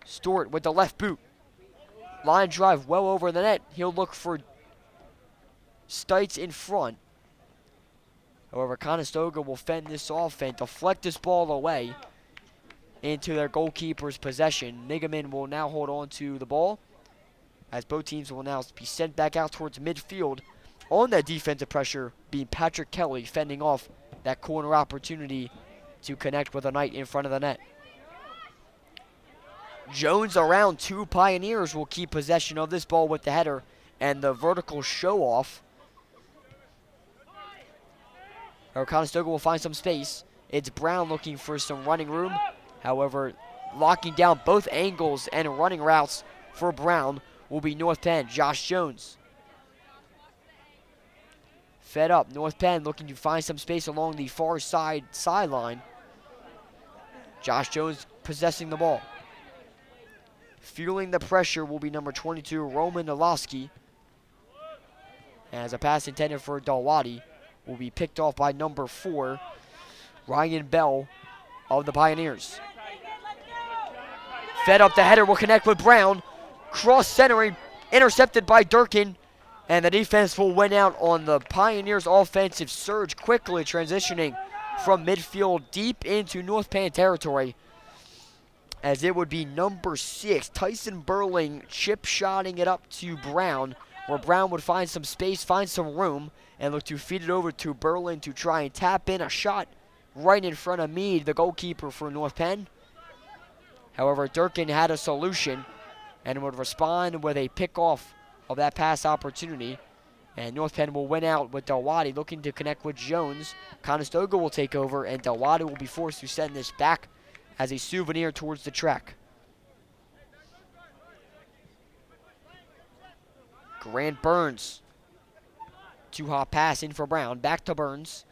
Stewart with the left boot. Line drive well over the net. He'll look for Stites in front. However, Conestoga will fend this off and deflect this ball away into their goalkeeper's possession. Nigaman will now hold on to the ball as both teams will now be sent back out towards midfield. On that defensive pressure being Patrick Kelly fending off that corner opportunity to connect with a Knight in front of the net. Jones around 2 Pioneers will keep possession of this ball with the header and the vertical show off. Conestoga will find some space. It's Brown looking for some running room. However, locking down both angles and running routes for Brown will be North Penn, Josh Jones. Fed up, North Penn looking to find some space along the far sideline. Josh Jones possessing the ball. Fueling the pressure will be number 22, Roman Nalowski. As a pass intended for Dalwadi will be picked off by number 4, Ryan Bell of the Pioneers. Fed up, the header will connect with Brown. Cross centering, intercepted by Durkin. And the defense will win out on the Pioneers' offensive surge, quickly transitioning from midfield deep into North Penn territory. As it would be number 6, Tyson Burling, chip-shotting it up to Brown, where Brown would find some space, find some room, and look to feed it over to Burling to try and tap in a shot right in front of Meade, the goalkeeper for North Penn. However, Durkin had a solution and would respond with a pick-off of that pass opportunity. And North Penn will win out with Dalwadi looking to connect with Jones. Conestoga will take over, and Dalwadi will be forced to send this back as a souvenir towards the track. Grant Burns. 2-hop pass in for Brown. Back to Burns.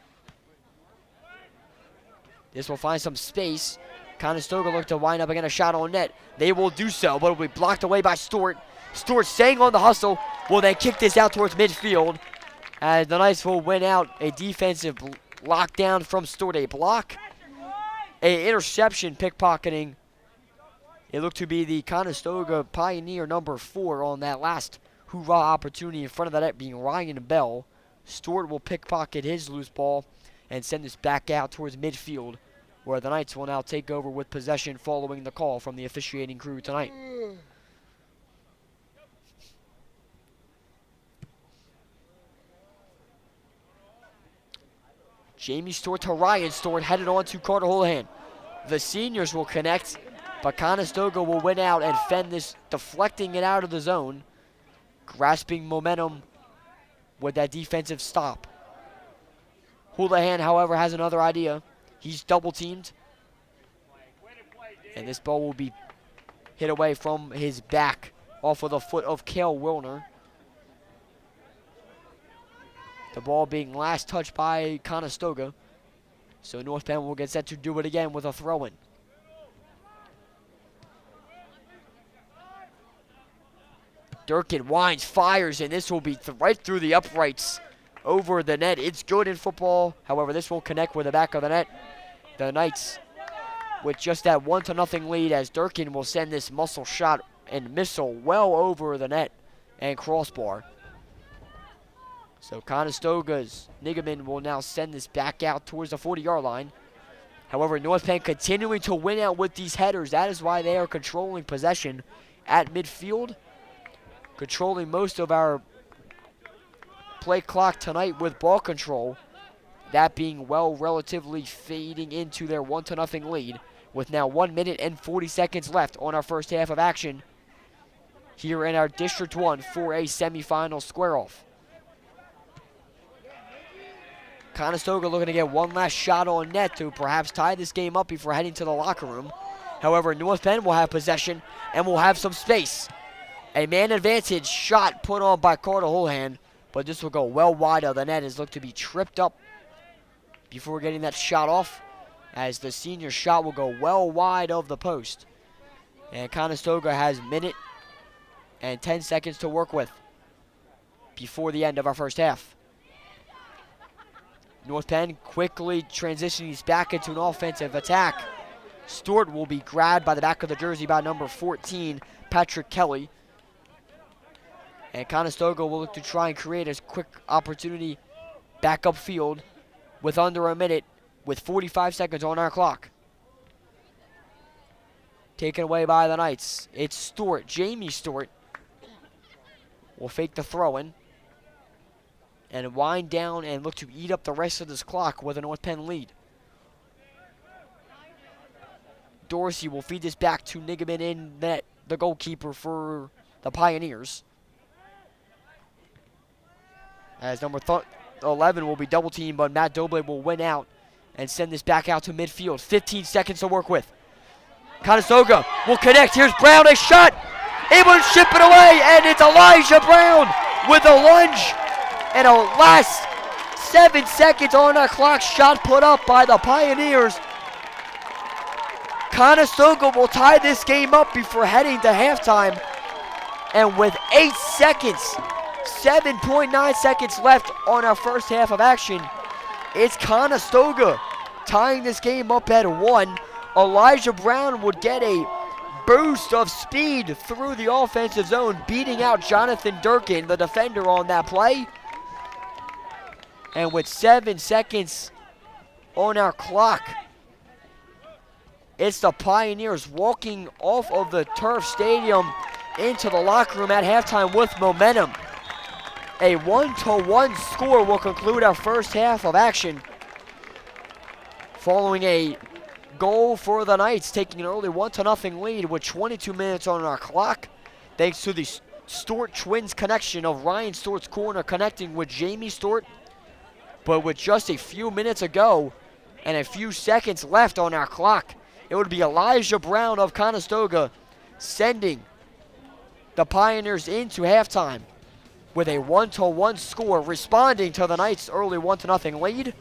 This will find some space. Conestoga look to wind up again a shot on net. They will do so, but it will be blocked away by Stewart. Stewart staying on the hustle will then kick this out towards midfield. As the Knights will win out a defensive lockdown from Stewart. A block. A interception, pickpocketing. It looked to be the Conestoga Pioneer number 4 on that last hoorah opportunity in front of the net being Ryan Bell. Stewart will pickpocket his loose ball and send this back out towards midfield, where the Knights will now take over with possession following the call from the officiating crew tonight. Jamie Stewart to Ryan Stewart, headed on to Carter Houlihan. The seniors will connect, but Conestoga will win out and fend this, deflecting it out of the zone, grasping momentum with that defensive stop. Houlihan, however, has another idea. He's double teamed, and this ball will be hit away from his back off of the foot of Cale Wilner. The ball being last touched by Conestoga, so North Penn will get set to do it again with a throw-in. Durkin winds, fires, and this will be right through the uprights over the net. It's good in football. However, this will connect with the back of the net. The Knights with just that 1-0 lead, as Durkin will send this muscle shot and missile well over the net and crossbar. So Conestoga's Nigaman will now send this back out towards the 40-yard line. However, North Penn continuing to win out with these headers. That is why they are controlling possession at midfield, controlling most of our play clock tonight with ball control. That being relatively fading into their 1-0 lead, with now 1 minute and 40 seconds left on our first half of action here in our District 1 4A semifinal square-off. Conestoga looking to get one last shot on net to perhaps tie this game up before heading to the locker room. However, North Penn will have possession and will have some space. A man advantage shot put on by Carter Houlihan, but this will go well wide of the net, as looked to be tripped up before getting that shot off, as the senior shot will go well wide of the post. And Conestoga has minute and 10 seconds to work with before the end of our first half. North Penn quickly transitioning back into an offensive attack. Stewart will be grabbed by the back of the jersey by number 14, Patrick Kelly. And Conestoga will look to try and create a quick opportunity back upfield with under a minute, with 45 seconds on our clock. Taken away by the Knights. It's Stewart, Jamie Stewart, will fake the throw-in and wind down and look to eat up the rest of this clock with a North Penn lead. Dorsey will feed this back to Nigaman in net, the goalkeeper for the Pioneers. As number 11 will be double teamed, but Matt Doble will win out and send this back out to midfield. 15 seconds to work with. Conestoga will connect. Here's Brown, a shot. Able to chip it away, and it's Elijah Brown with a lunge. And a last 7 seconds on our clock, shot put up by the Pioneers. Conestoga will tie this game up before heading to halftime. And with 8 seconds, 7.9 seconds left on our first half of action, it's Conestoga tying this game up at 1. Elijah Brown would get a boost of speed through the offensive zone, beating out Jonathan Durkin, the defender, on that play. And with 7 seconds on our clock, it's the Pioneers walking off of the turf stadium into the locker room at halftime with momentum. A 1-1 score will conclude our first half of action, following a goal for the Knights, taking an early 1-0 lead with 22 minutes on our clock, thanks to the Stewart twins connection of Ryan Stewart's corner connecting with Jamie Stewart. But with just a few minutes ago and a few seconds left on our clock, it would be Elijah Brown of Conestoga sending the Pioneers into halftime with a 1-1 score, responding to the Knights' early 1-0 lead.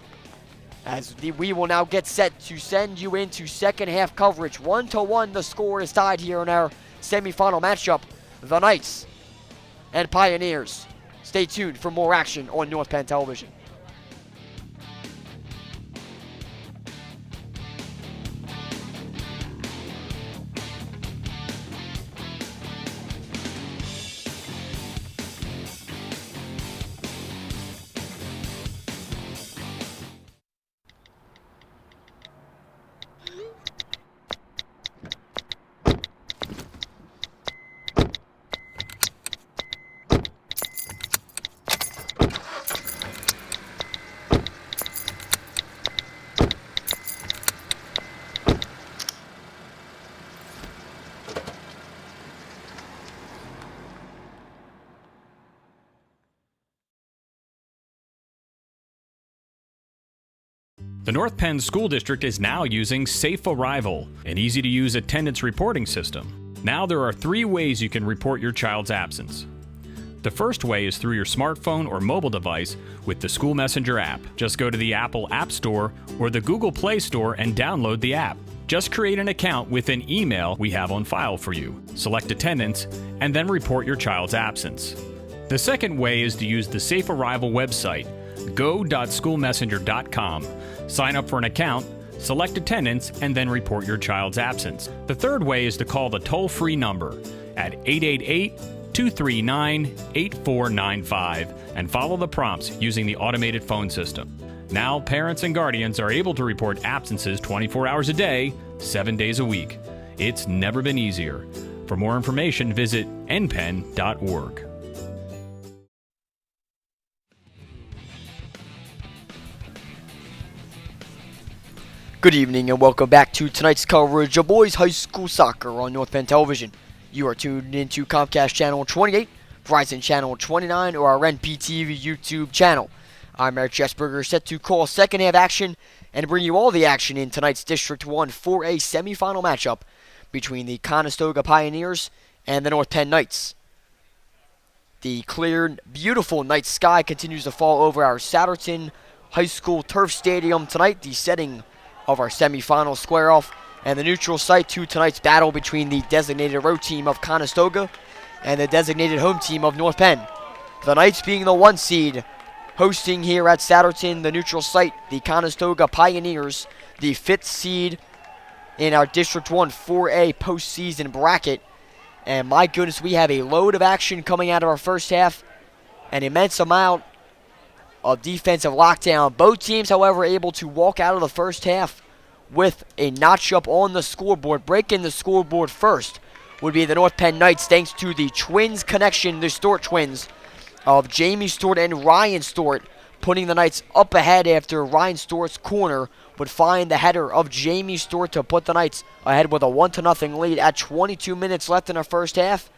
As we will now get set to send you into second half coverage. 1-1, the score is tied here in our semifinal matchup. The Knights and Pioneers. Stay tuned for more action on North Penn Television. The North Penn School District is now using Safe Arrival, an easy-to-use attendance reporting system. Now there are 3 ways you can report your child's absence. The first way is through your smartphone or mobile device with the School Messenger app. Just go to the Apple App Store or the Google Play Store and download the app. Just create an account with an email we have on file for you. Select attendance and then report your child's absence. The second way is to use the Safe Arrival website, go.schoolmessenger.com. Sign up for an account, select attendance, and then report your child's absence. The third way is to call the toll-free number at 888-239-8495 and follow the prompts using the automated phone system. Now, parents and guardians are able to report absences 24 hours a day, 7 days a week. It's never been easier. For more information, visit npen.org. Good evening and welcome back to tonight's coverage of boys high school soccer on North Penn Television. You are tuned into Comcast Channel 28, Verizon Channel 29, or our NPTV YouTube channel. I'm Eric Jesberger, set to call second half action and bring you all the action in tonight's District 1 4A semifinal matchup between the Conestoga Pioneers and the North Penn Knights. The clear, beautiful night sky continues to fall over our Satterton High School Turf Stadium tonight, the setting of our semifinal square-off, and the neutral site to tonight's battle between the designated road team of Conestoga and the designated home team of North Penn. The Knights being the 1 seed, hosting here at Satterton, the neutral site, the Conestoga Pioneers, the 5th seed in our District 1 4A postseason bracket. And my goodness, we have a load of action coming out of our first half, an immense amount of defensive lockdown. Both teams, however, able to walk out of the first half with a notch up on the scoreboard. Breaking the scoreboard first would be the North Penn Knights, thanks to the twins connection, the Stewart twins of Jamie Stewart and Ryan Stewart, putting the Knights up ahead after Ryan Stewart's corner would find the header of Jamie Stewart to put the Knights ahead with a 1-0 lead at 22 minutes left in our first half.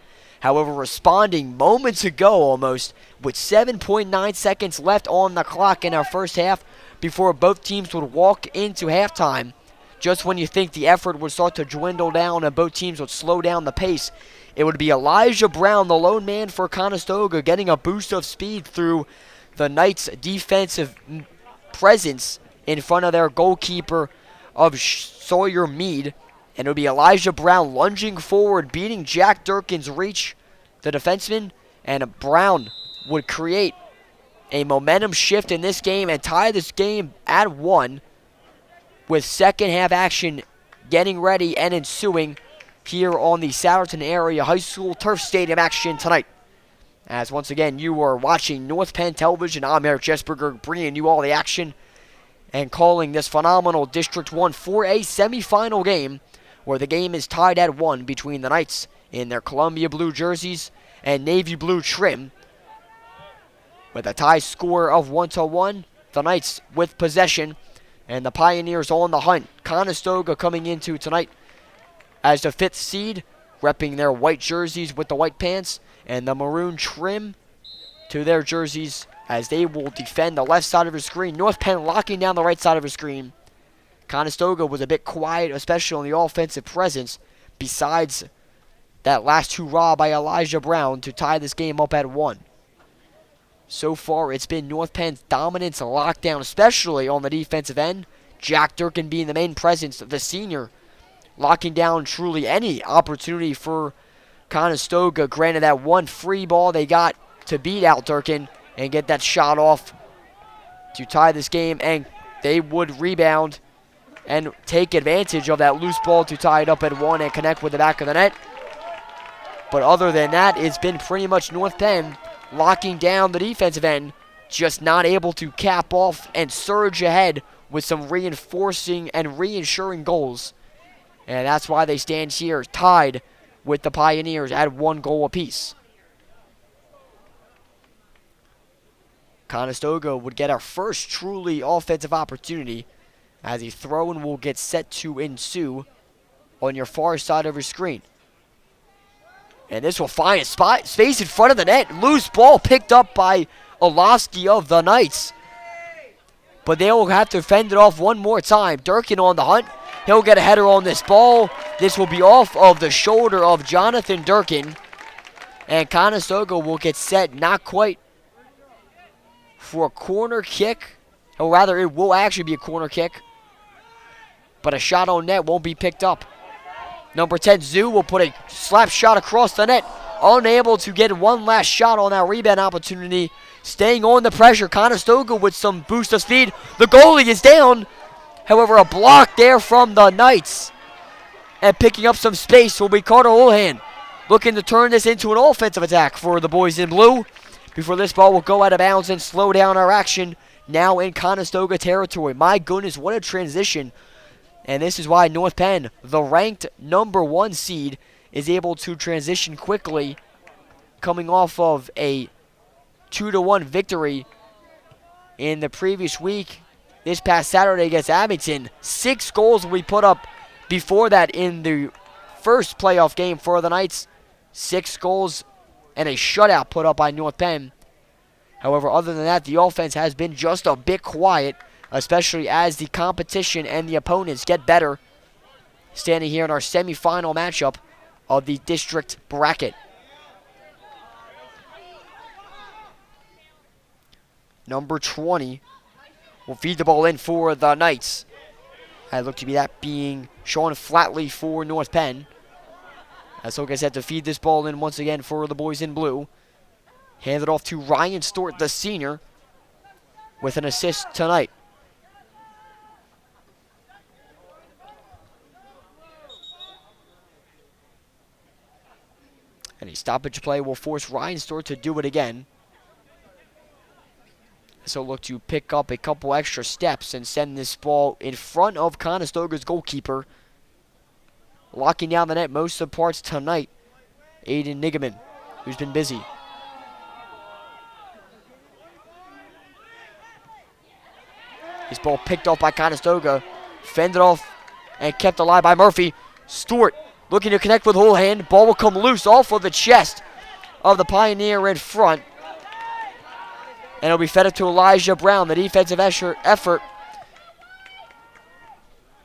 However, responding moments ago almost, with 7.9 seconds left on the clock in our first half before both teams would walk into halftime, just when you think the effort would start to dwindle down and both teams would slow down the pace, it would be Elijah Brown, the lone man for Conestoga, getting a boost of speed through the Knights' defensive presence in front of their goalkeeper of Sawyer Mead. And it would be Elijah Brown lunging forward, beating Jack Durkin's reach, the defenseman. And Brown would create a momentum shift in this game and tie this game at 1, with second half action getting ready and ensuing here on the Satterton area high school turf stadium action tonight. As once again, you are watching North Penn Television. I'm Eric Jesberger, bringing you all the action and calling this phenomenal District 1 4A semifinal game, where the game is tied at 1 between the Knights in their Columbia blue jerseys and navy blue trim. With a tie score of 1-1, the Knights with possession and the Pioneers on the hunt. Conestoga coming into tonight as the 5th seed, repping their white jerseys with the white pants and the maroon trim to their jerseys as they will defend the left side of the screen. North Penn locking down the right side of the screen. Conestoga was a bit quiet, especially on the offensive presence, besides that last hurrah by Elijah Brown to tie this game up at 1. So far, it's been North Penn's dominance and lockdown, especially on the defensive end. Jack Durkin being the main presence, the senior, locking down truly any opportunity for Conestoga. Granted, that one free ball they got to beat out Durkin and get that shot off to tie this game, and they would rebound and take advantage of that loose ball to tie it up at 1 and connect with the back of the net. But other than that, it's been pretty much North Penn locking down the defensive end, just not able to cap off and surge ahead with some reinforcing and reinsuring goals. And that's why they stand here tied with the Pioneers at 1 goal apiece. Conestoga would get our first truly offensive opportunity as a throw-in will get set to ensue on your far side of your screen. And this will find a space in front of the net. Loose ball picked up by Olofsky of the Knights. but they'll have to fend it off one more time. Durkin on the hunt. He'll get a header on this ball. This will be off of the shoulder of Jonathan Durkin. And Conestoga will get set, not quite, for a corner kick. Or rather, it will actually be a corner kick. But a shot on net won't be picked up. Number 10, Zoo, will put a slap shot across the net. Unable to get one last shot on that rebound opportunity. Staying on the pressure. Conestoga with some boost of speed. The goalie is down. However, a block there from the Knights. And picking up some space will be Carter Houlihan. Looking to turn this into an offensive attack for the boys in blue. Before this ball will go out of bounds and slow down our action. Now in Conestoga territory. My goodness, what a transition. And this is why North Penn, the ranked number 1 seed, is able to transition quickly, coming off of a 2-1 victory in the previous week. This past Saturday against Abington, 6 goals we put up before that in the first playoff game for the Knights. 6 goals and a shutout put up by North Penn. However, other than that, the offense has been just a bit quiet, especially as the competition and the opponents get better. Standing here in our semifinal matchup of the district bracket. Number 20 will feed the ball in for the Knights. I look to be that being Sean Flatley for North Penn. As Hogan said, to feed this ball in once again for the boys in blue. Hand it off to Ryan Stewart, the senior, with an assist tonight. And a stoppage play will force Ryan Stewart to do it again. So look to pick up a couple extra steps and send this ball in front of Conestoga's goalkeeper. Locking down the net most of the parts tonight, Aiden Nigaman, who's been busy. This ball picked off by Conestoga, fended off and kept alive by Murphy. Stewart looking to connect with Houlihan. Ball will come loose off of the chest of the Pioneer in front. And it'll be fed up to Elijah Brown. The defensive effort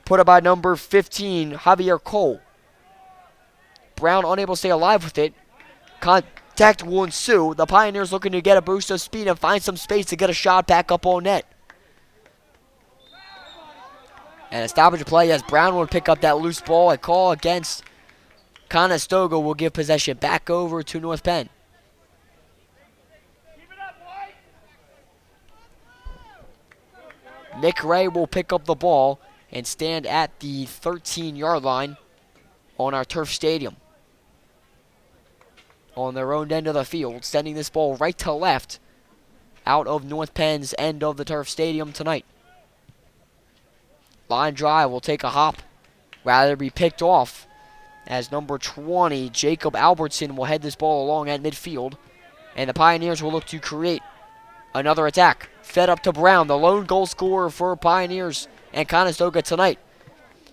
put up by number 15, Javier Cole. Brown unable to stay alive with it. Contact will ensue. The Pioneers looking to get a boost of speed and find some space to get a shot back up on net. And a stoppage play as Brown will pick up that loose ball. A call against Conestoga will give possession back over to North Penn. Nick Ray will pick up the ball and stand at the 13-yard line on our turf stadium. On their own end of the field, sending this ball right to left out of North Penn's end of the turf stadium tonight. Line drive will take a hop, rather be picked off, as number 20, Jacob Albertson, will head this ball along at midfield. And the Pioneers will look to create another attack. Fed up to Brown, the lone goal scorer for Pioneers and Conestoga tonight.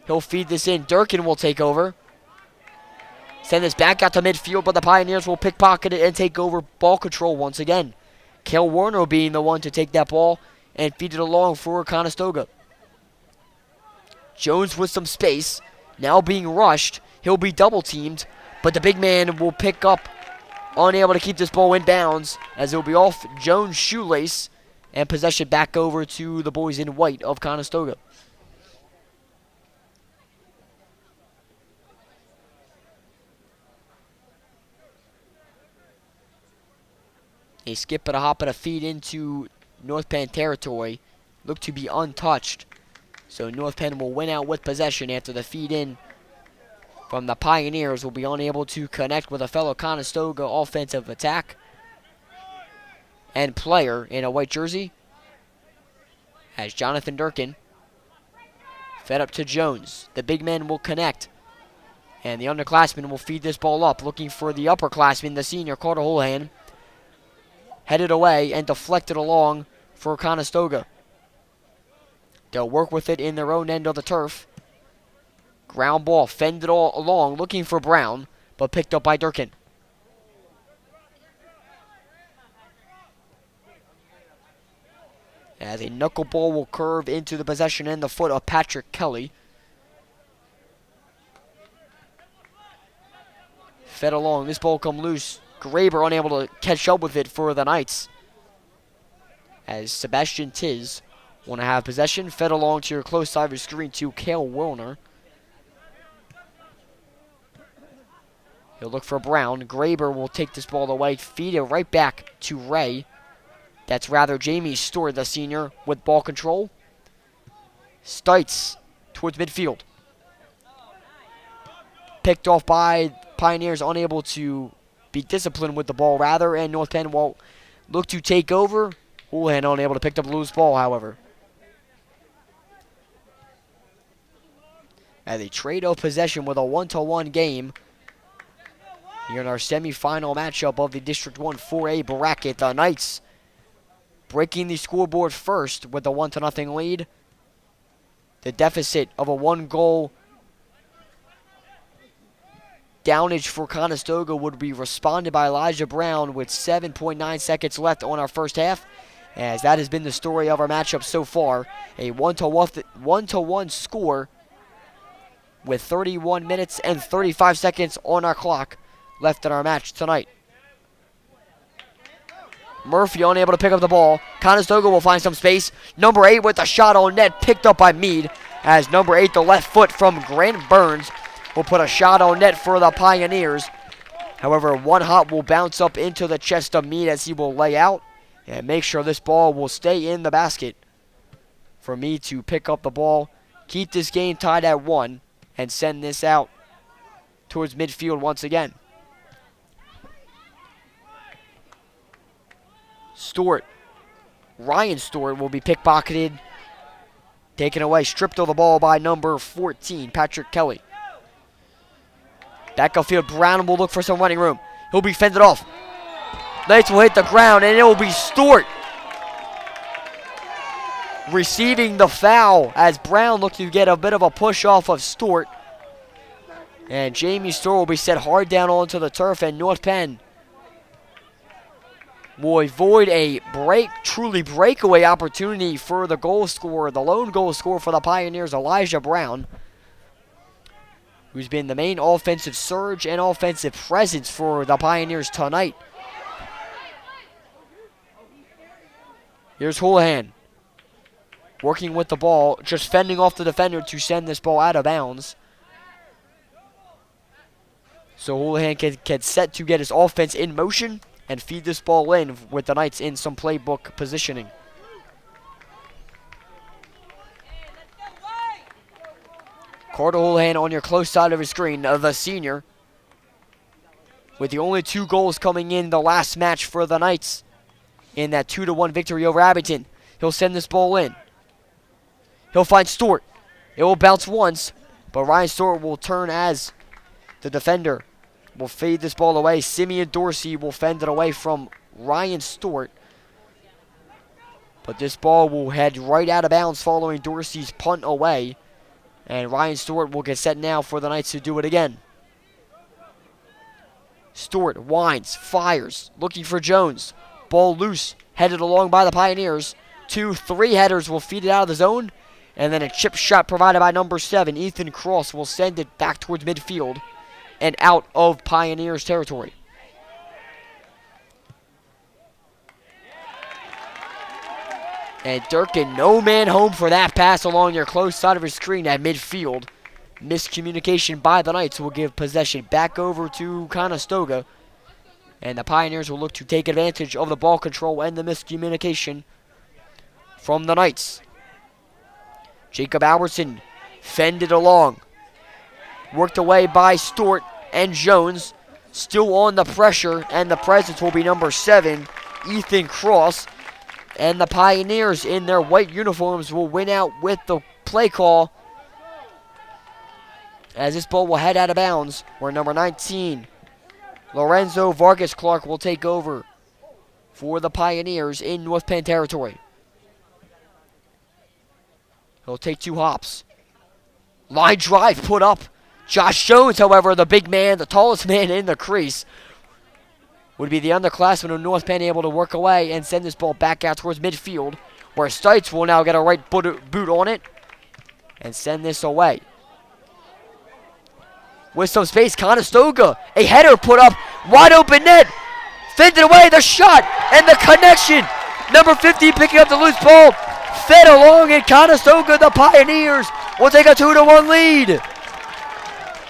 He'll feed this in. Durkin will take over. Send this back out to midfield, but the Pioneers will pickpocket it and take over ball control once again. Kel Warner being the one to take that ball and feed it along for Conestoga. Jones with some space, now being rushed. He'll be double teamed, but the big man will pick up, unable to keep this ball in bounds, as it will be off Jones' shoelace, and possession back over to the boys in white of Conestoga. A skip and a hop and a feed into North Penn territory. Look to be untouched. So North Penn will win out with possession after the feed in from the Pioneers will be unable to connect with a fellow Conestoga offensive attack and player in a white jersey, as Jonathan Durkin fed up to Jones. The big man will connect, and the underclassman will feed this ball up, looking for the upperclassman, the senior, Carter Houlihan. Headed away and deflected along for Conestoga. They'll work with it in their own end of the turf. Ground ball fended all along, looking for Brown, but picked up by Durkin. As a knuckleball will curve into the possession and the foot of Patrick Kelly. Fed along. This ball come loose. Graber unable to catch up with it for the Knights. As Sebastian Tiz want to have possession. Fed along to your close side of your screen to Cale Werner. He'll look for Brown. Graber will take this ball away. Feed it right back to Ray. That's rather Jamie Stewart, the senior, with ball control. Stites towards midfield. Picked off by Pioneers, unable to be disciplined with the ball, rather, and North Penn will look to take over. Houlihan unable to pick up the loose ball, however. As a trade of possession with a 1-1 game here in our semifinal matchup of the District 1 4A bracket. The Knights breaking the scoreboard first with a 1-0 lead. The deficit of a 1-goal downage for Conestoga would be responded by Elijah Brown with 7.9 seconds left on our first half, as that has been the story of our matchup so far. A 1-1 score with 31 minutes and 35 seconds on our clock left in our match tonight. Murphy unable to pick up the ball. Conestoga will find some space. Number 8 with the shot on net, picked up by Meade, as number 8, the left foot from Grant Burns, will put a shot on net for the Pioneers. However, one hop will bounce up into the chest of Meade as he will lay out and make sure this ball will stay in the basket for Meade to pick up the ball, keep this game tied at 1, and send this out towards midfield once again. Stewart, Ryan Stewart will be pickpocketed, taken away, stripped of the ball by number 14, Patrick Kelly. Back upfield, Brown will look for some running room. He'll be fended off. Knights will hit the ground, and it will be Stewart receiving the foul as Brown looked to get a bit of a push off of Stewart. And Jamie Stewart will be set hard down onto the turf, and North Penn will avoid a truly breakaway opportunity for the goal scorer, the lone goal scorer for the Pioneers, Elijah Brown, who's been the main offensive surge and offensive presence for the Pioneers tonight. Here's Houlihan working with the ball, just fending off the defender to send this ball out of bounds. So Houlihan can set to get his offense in motion and feed this ball in with the Knights in some playbook positioning. Carter Houlihan on your close side of your screen, the senior, with the only 2 goals coming in the last match for the Knights in that 2-1 victory over Abington. He'll send this ball in. He'll find Stewart. It will bounce once, but Ryan Stewart will turn as the defender will fade this ball away. Simeon Dorsey will fend it away from Ryan Stewart. But this ball will head right out of bounds following Dorsey's punt away. And Ryan Stewart will get set now for the Knights to do it again. Stewart winds, fires, looking for Jones. Ball loose, headed along by the Pioneers. 2-3 headers will feed it out of the zone. And then a chip shot provided by number 7, Ethan Cross, will send it back towards midfield and out of Pioneers territory. And Durkin, no man home for that pass along your close side of your screen at midfield. Miscommunication by the Knights will give possession back over to Conestoga. And the Pioneers will look to take advantage of the ball control and the miscommunication from the Knights. Jacob Albertson fended along. Worked away by Stewart and Jones. Still on the pressure, and the presence will be number 7, Ethan Cross. And the Pioneers in their white uniforms will win out with the play call, as this ball will head out of bounds, where number 19, Lorenzo Vargas Clark, will take over for the Pioneers in North Penn territory. He'll take 2 hops. Line drive put up. Josh Jones, however, the big man, the tallest man in the crease, would be the underclassman of North Penn, able to work away and send this ball back out towards midfield, where Stites will now get a right boot on it and send this away. With some space, Conestoga, a header put up, wide open net, fended away, the shot, and the connection. Number 50 picking up the loose ball, fed along, and Conestoga, the Pioneers, will take a 2-1 lead.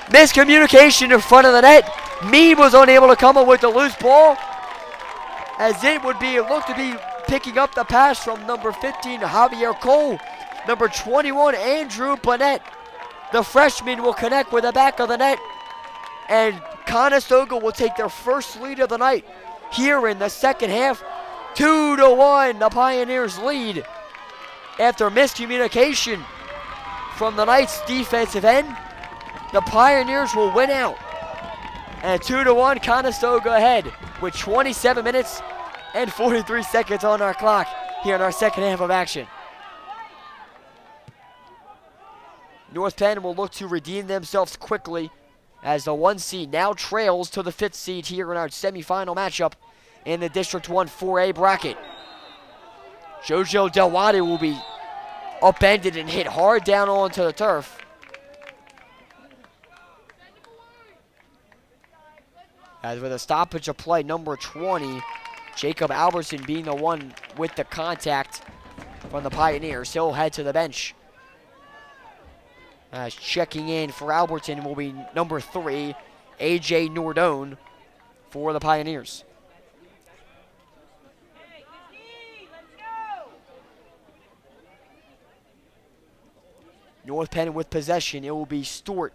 Miscommunication in front of the net. Mead was unable to come up with the loose ball, as it would be looked to be picking up the pass from number 15, Javier Cole. Number 21, Andrew Bonnet. The freshman will connect with the back of the net, and Conestoga will take their first lead of the night here in the second half. 2-1, the Pioneers lead after miscommunication from the Knights' defensive end. The Pioneers will win out, and 2-1, Conestoga ahead with 27 minutes and 43 seconds on our clock here in our second half of action. North Penn will look to redeem themselves quickly as the 1 seed now trails to the 5th seed here in our semifinal matchup in the District 1 4A bracket. Jojo Delwade will be upended and hit hard down onto the turf. As with a stoppage of play, number 20, Jacob Albertson being the one with the contact from the Pioneers. He'll head to the bench. As checking in for Albertson will be number 3, AJ Nordone for the Pioneers. North Penn with possession. It will be Stewart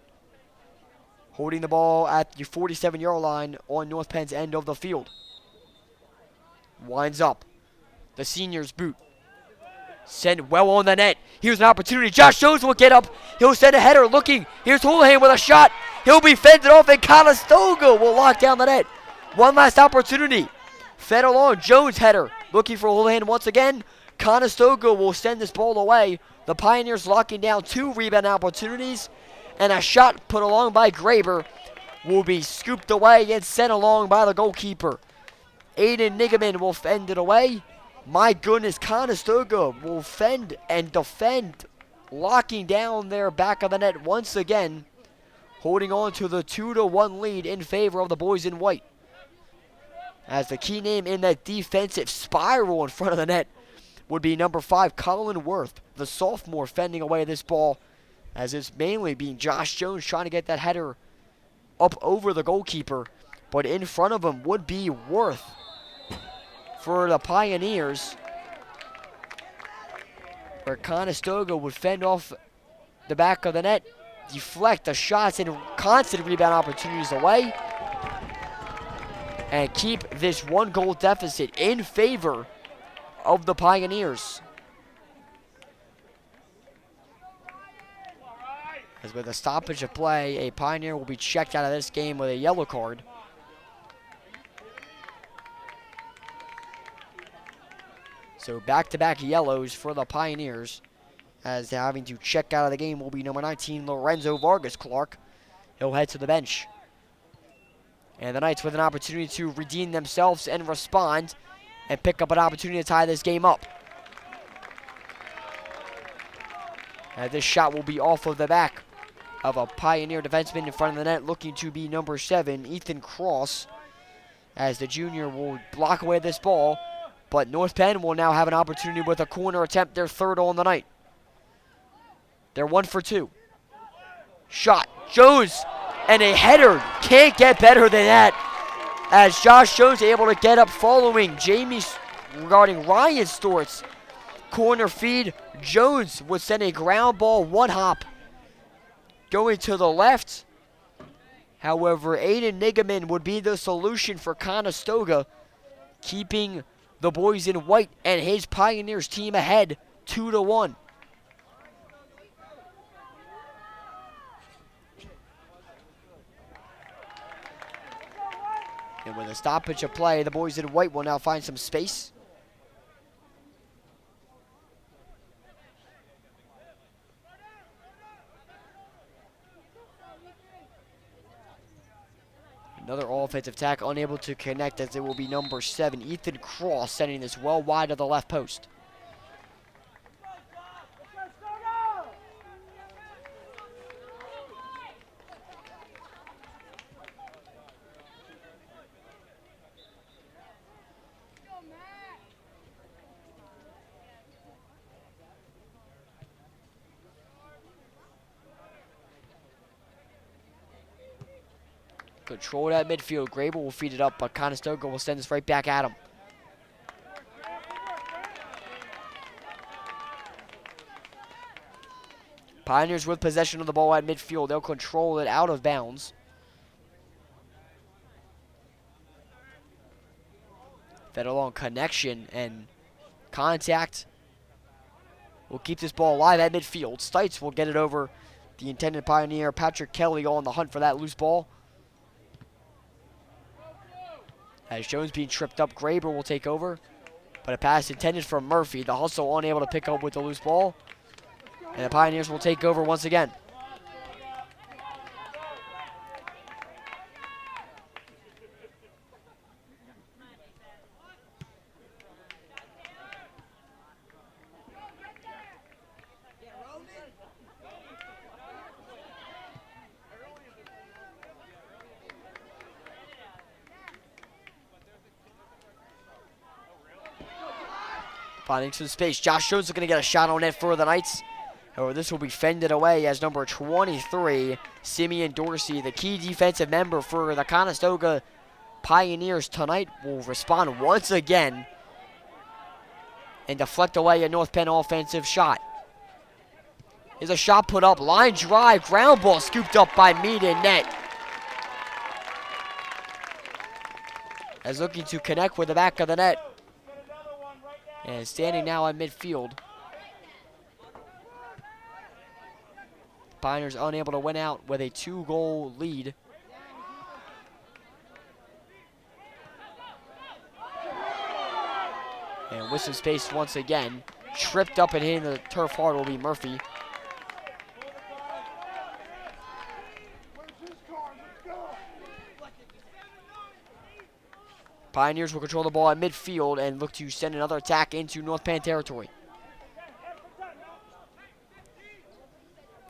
holding the ball at the 47-yard line on North Penn's end of the field. Winds up. The senior's boot. Sent well on the net. Here's an opportunity. Josh Jones will get up. He'll send a header looking. Here's Houlihan with a shot. He'll be fended off, and Conestoga will lock down the net. One last opportunity. Fed along. Jones header. Looking for Houlihan once again. Conestoga will send this ball away. The Pioneers locking down 2 rebound opportunities. And a shot put along by Graber will be scooped away and sent along by the goalkeeper. Aiden Nigaman will fend it away. My goodness, Conestoga will fend and defend, locking down their back of the net once again, holding on to the 2-1 lead in favor of the boys in white. As the key name in that defensive spiral in front of the net would be number 5, Colin Worth, the sophomore, fending away this ball, as it's mainly being Josh Jones trying to get that header up over the goalkeeper, but in front of him would be Worth for the Pioneers, where Conestoga would fend off the back of the net, deflect the shots and constant rebound opportunities away, and keep this 1-goal deficit in favor of the Pioneers. As with a stoppage of play, a Pioneer will be checked out of this game with a yellow card. So back-to-back yellows for the Pioneers, as they're having to check out of the game will be number 19, Lorenzo Vargas Clark. He'll head to the bench. And the Knights with an opportunity to redeem themselves and respond and pick up an opportunity to tie this game up. And this shot will be off of the back of a Pioneer defenseman in front of the net, looking to be number 7, Ethan Cross, as the junior will block away this ball. But North Penn will now have an opportunity with a corner attempt, their 3rd on the night. They're 1 for 2. Shot. Jones. And a header. Can't get better than that. As Josh Jones able to get up following Jamie regarding Ryan Stewart's corner feed. Jones would send a ground ball 1-hop going to the left. However, Aiden Nigaman would be the solution for Conestoga, keeping the boys in white and his Pioneers team ahead 2-1. And with a stoppage of play, the boys in white will now find some space. Another offensive tackle, unable to connect, as it will be number 7, Ethan Cross, sending this well wide of the left post. Control that midfield. Grable will feed it up, but Conestoga will send this right back at him. Pioneers with possession of the ball at midfield. They'll control it out of bounds. Fed along connection and contact. Will keep this ball alive at midfield. Stites will get it over the intended Pioneer. Patrick Kelly on the hunt for that loose ball. As Jones being tripped up, Graber will take over. But a pass intended for Murphy. The hustle unable to pick up with the loose ball. And the Pioneers will take over once again. Finding some space. Josh Jones is going to get a shot on net for the Knights. However, this will be fended away as number 23, Simeon Dorsey, the key defensive member for the Conestoga Pioneers tonight, will respond once again and deflect away a North Penn offensive shot. Is a shot put up, line drive, ground ball scooped up by Mead in net. As looking to connect with the back of the net. And standing now at midfield. Pioneers unable to win out with a 2-goal lead. And with some space once again. Tripped up and hitting the turf hard will be Murphy. Pioneers will control the ball at midfield and look to send another attack into North Penn territory.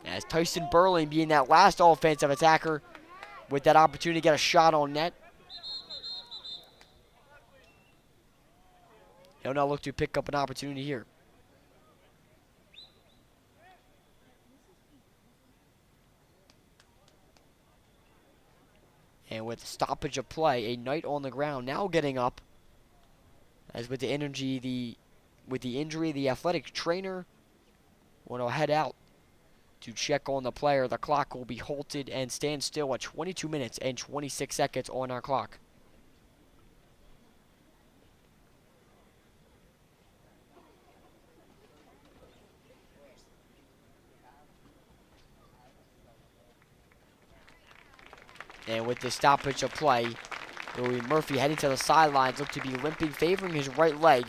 As Tyson Burling being that last offensive attacker with that opportunity to get a shot on net. He'll now look to pick up an opportunity here. And with stoppage of play, a Knight on the ground now getting up. As with the injury, the athletic trainer will head out to check on the player. The clock will be halted and stand still at 22 minutes and 26 seconds on our clock. And with the stoppage of play, it will be Murphy heading to the sidelines, look to be limping, favoring his right leg.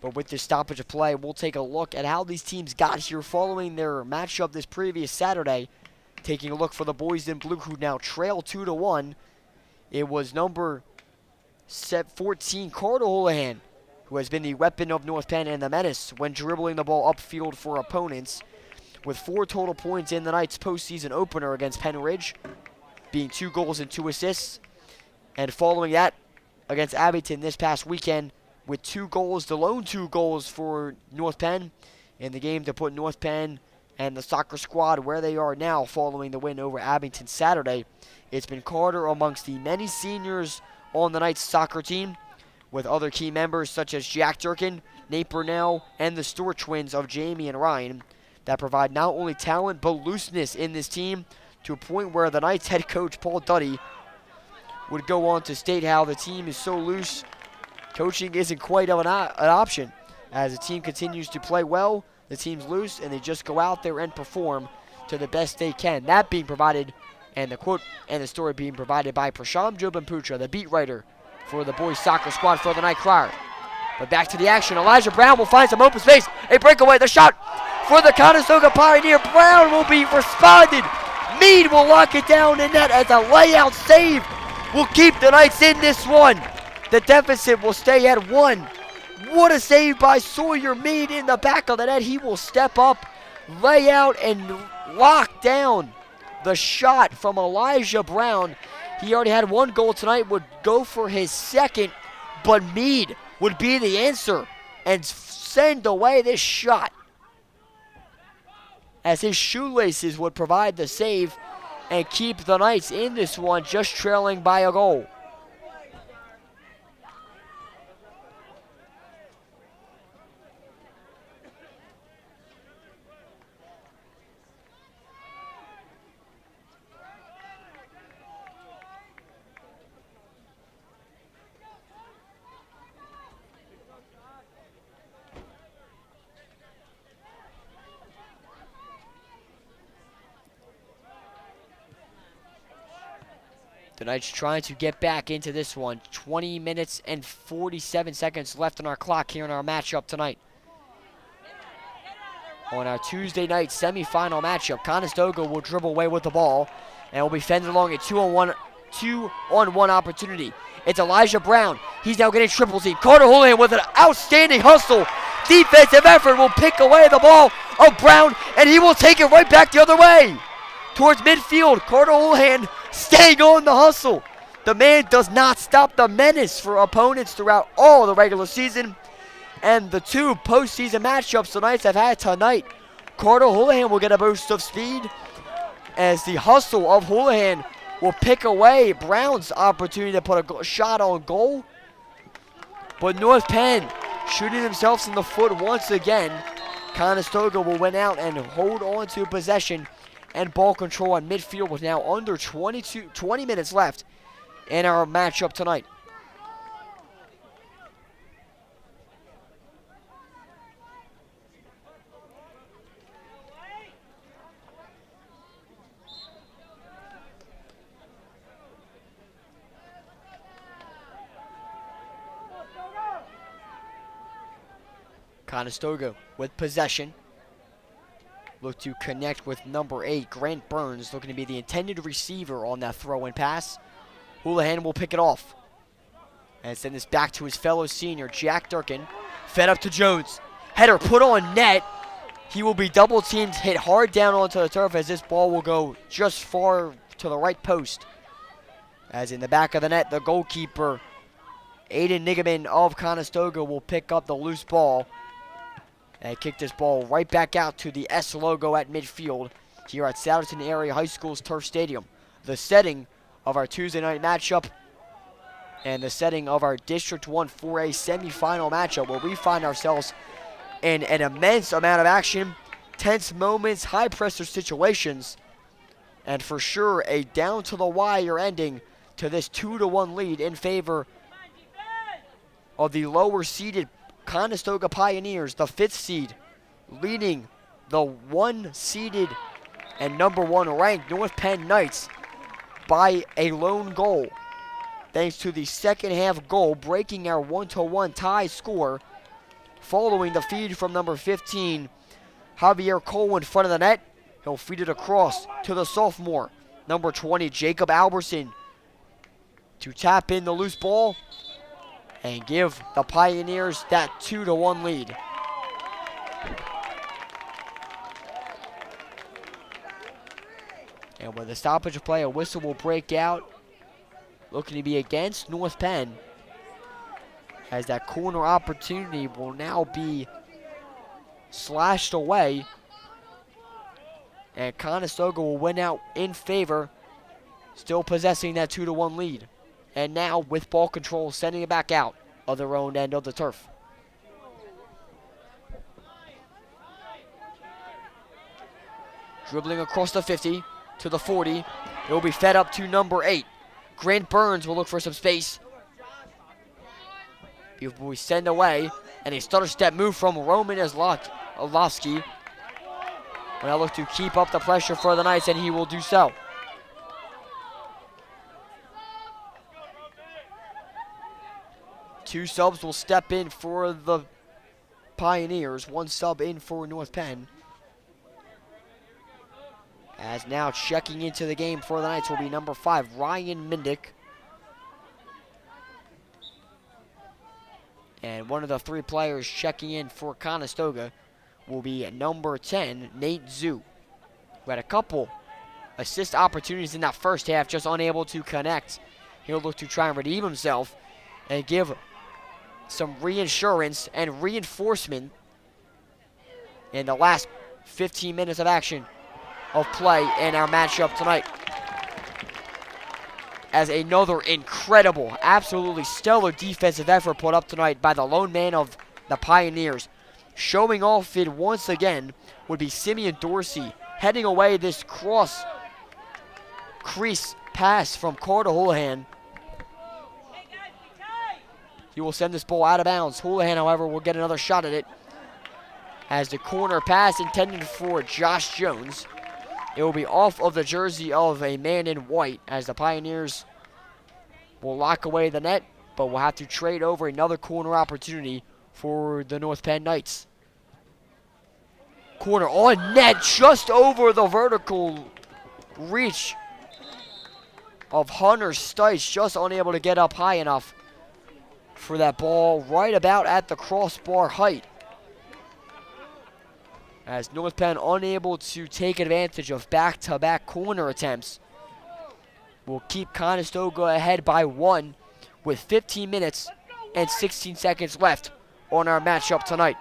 But with this stoppage of play, we'll take a look at how these teams got here following their matchup this previous Saturday. Taking a look for the boys in blue, who now trail 2-1. It was number 14, Carter Houlihan, who has been the weapon of North Penn and the menace when dribbling the ball upfield for opponents, with 4 total points in the Knights' postseason opener against Penn Ridge, being 2 goals and 2 assists. And following that, against Abington this past weekend, with 2 goals, the lone 2 goals for North Penn in the game to put North Penn and the soccer squad where they are now following the win over Abington Saturday. It's been Carter amongst the many seniors on the Knights soccer team, with other key members such as Jack Durkin, Nate Burnell, and the Stewart twins of Jamie and Ryan, that provide not only talent but looseness in this team, to a point where the Knights head coach Paul Duddy would go on to state how the team is so loose, coaching isn't quite an option. As the team continues to play well, the team's loose, and they just go out there and perform to the best they can. That being provided, and the quote and the story being provided by Prasham Jobin-Putra, the beat writer for the boys soccer squad for the Night Crier. But back to the action. Elijah Brown will find some open space. A breakaway. The shot for the Conestoga Pioneer. Brown will be responded. Mead will lock it down in net as a layout save will keep the Knights in this one. The deficit will stay at 1. What a save by Sawyer Mead in the back of the net. He will step up, lay out, and lock down the shot from Elijah Brown. He already had 1 goal tonight, would go for his second, but Mead would be the answer and send away this shot, as his shoelaces would provide the save and keep the Knights in this one, just trailing by a goal. The Knights trying to get back into this one. 20 minutes and 47 seconds left on our clock here in our matchup tonight. On our Tuesday night semifinal matchup, Conestoga will dribble away with the ball and will be fended along a two-on-one opportunity. It's Elijah Brown. He's now getting triple team. Carter Houlihan with an outstanding hustle. Defensive effort will pick away the ball of Brown, and he will take it right back the other way. Towards midfield, Carter Houlihan staying on the hustle. The man does not stop the menace for opponents throughout all the regular season. And the two postseason matchups the Knights have had tonight. Carter Houlihan will get a boost of speed as the hustle of Houlihan will pick away Brown's opportunity to put a shot on goal. But North Penn shooting themselves in the foot once again. Conestoga will win out and hold on to possession and ball control on midfield with now under 20 minutes left in our matchup tonight. Conestoga with possession. Look to connect with number 8, Grant Burns, looking to be the intended receiver on that throw-in pass. Houlihan will pick it off and send this back to his fellow senior, Jack Durkin. Fed up to Jones. Header put on net. He will be double-teamed, hit hard down onto the turf as this ball will go just far to the right post. As in the back of the net, the goalkeeper, Aiden Nigaman of Conestoga, will pick up the loose ball and kick this ball right back out to the S logo at midfield here at Souderton Area High School's Turf Stadium. The setting of our Tuesday night matchup and the setting of our District 1 4A semifinal matchup, where we find ourselves in an immense amount of action, tense moments, high pressure situations, and for sure a down to the wire ending to this 2-1 lead in favor of the lower seeded Conestoga Pioneers, the 5th seed, leading the 1 seeded and number 1 ranked North Penn Knights by a lone goal, thanks to the second half goal breaking our 1-1 tie score following the feed from number 15, Javier Cole, in front of the net. He'll feed it across to the sophomore, number 20, Jacob Alberson, to tap in the loose ball and give the Pioneers that 2-1 lead. And with the stoppage of play, a whistle will break out, looking to be against North Penn, as that corner opportunity will now be slashed away, and Conestoga will win out in favor, still possessing that 2-1 lead. And now with ball control, sending it back out of their own end of the turf. Dribbling across the 50 to the 40. It will be fed up to number 8. Grant Burns will look for some space. We send away, and a stutter step move from Roman Oslovsky. Will now look to keep up the pressure for the Knights, and he will do so. Two subs will step in for the Pioneers. One sub in for North Penn. As now checking into the game for the Knights will be number 5, Ryan Mindick. And one of the 3 players checking in for Conestoga will be number 10, Nate Zhu, who had a couple assist opportunities in that first half, just unable to connect. He'll look to try and redeem himself and give some reinsurance and reinforcement in the last 15 minutes of action of play in our matchup tonight. as another incredible, absolutely stellar defensive effort put up tonight by the lone man of the Pioneers. Showing off it once again would be Simeon Dorsey, heading away this cross crease pass from Carter Houlihan. He will send this ball out of bounds. Houlihan, however, will get another shot at it as the corner pass intended for Josh Jones. It will be off of the jersey of a man in white as the Pioneers will lock away the net, but will have to trade over another corner opportunity for the North Penn Knights. Corner on net, just over the vertical reach of Hunter Stice, just unable to get up high enough for that ball, right about at the crossbar height. As North Penn unable to take advantage of back-to-back corner attempts, will keep Conestoga ahead by 1 with 15 minutes and 16 seconds left on our matchup tonight.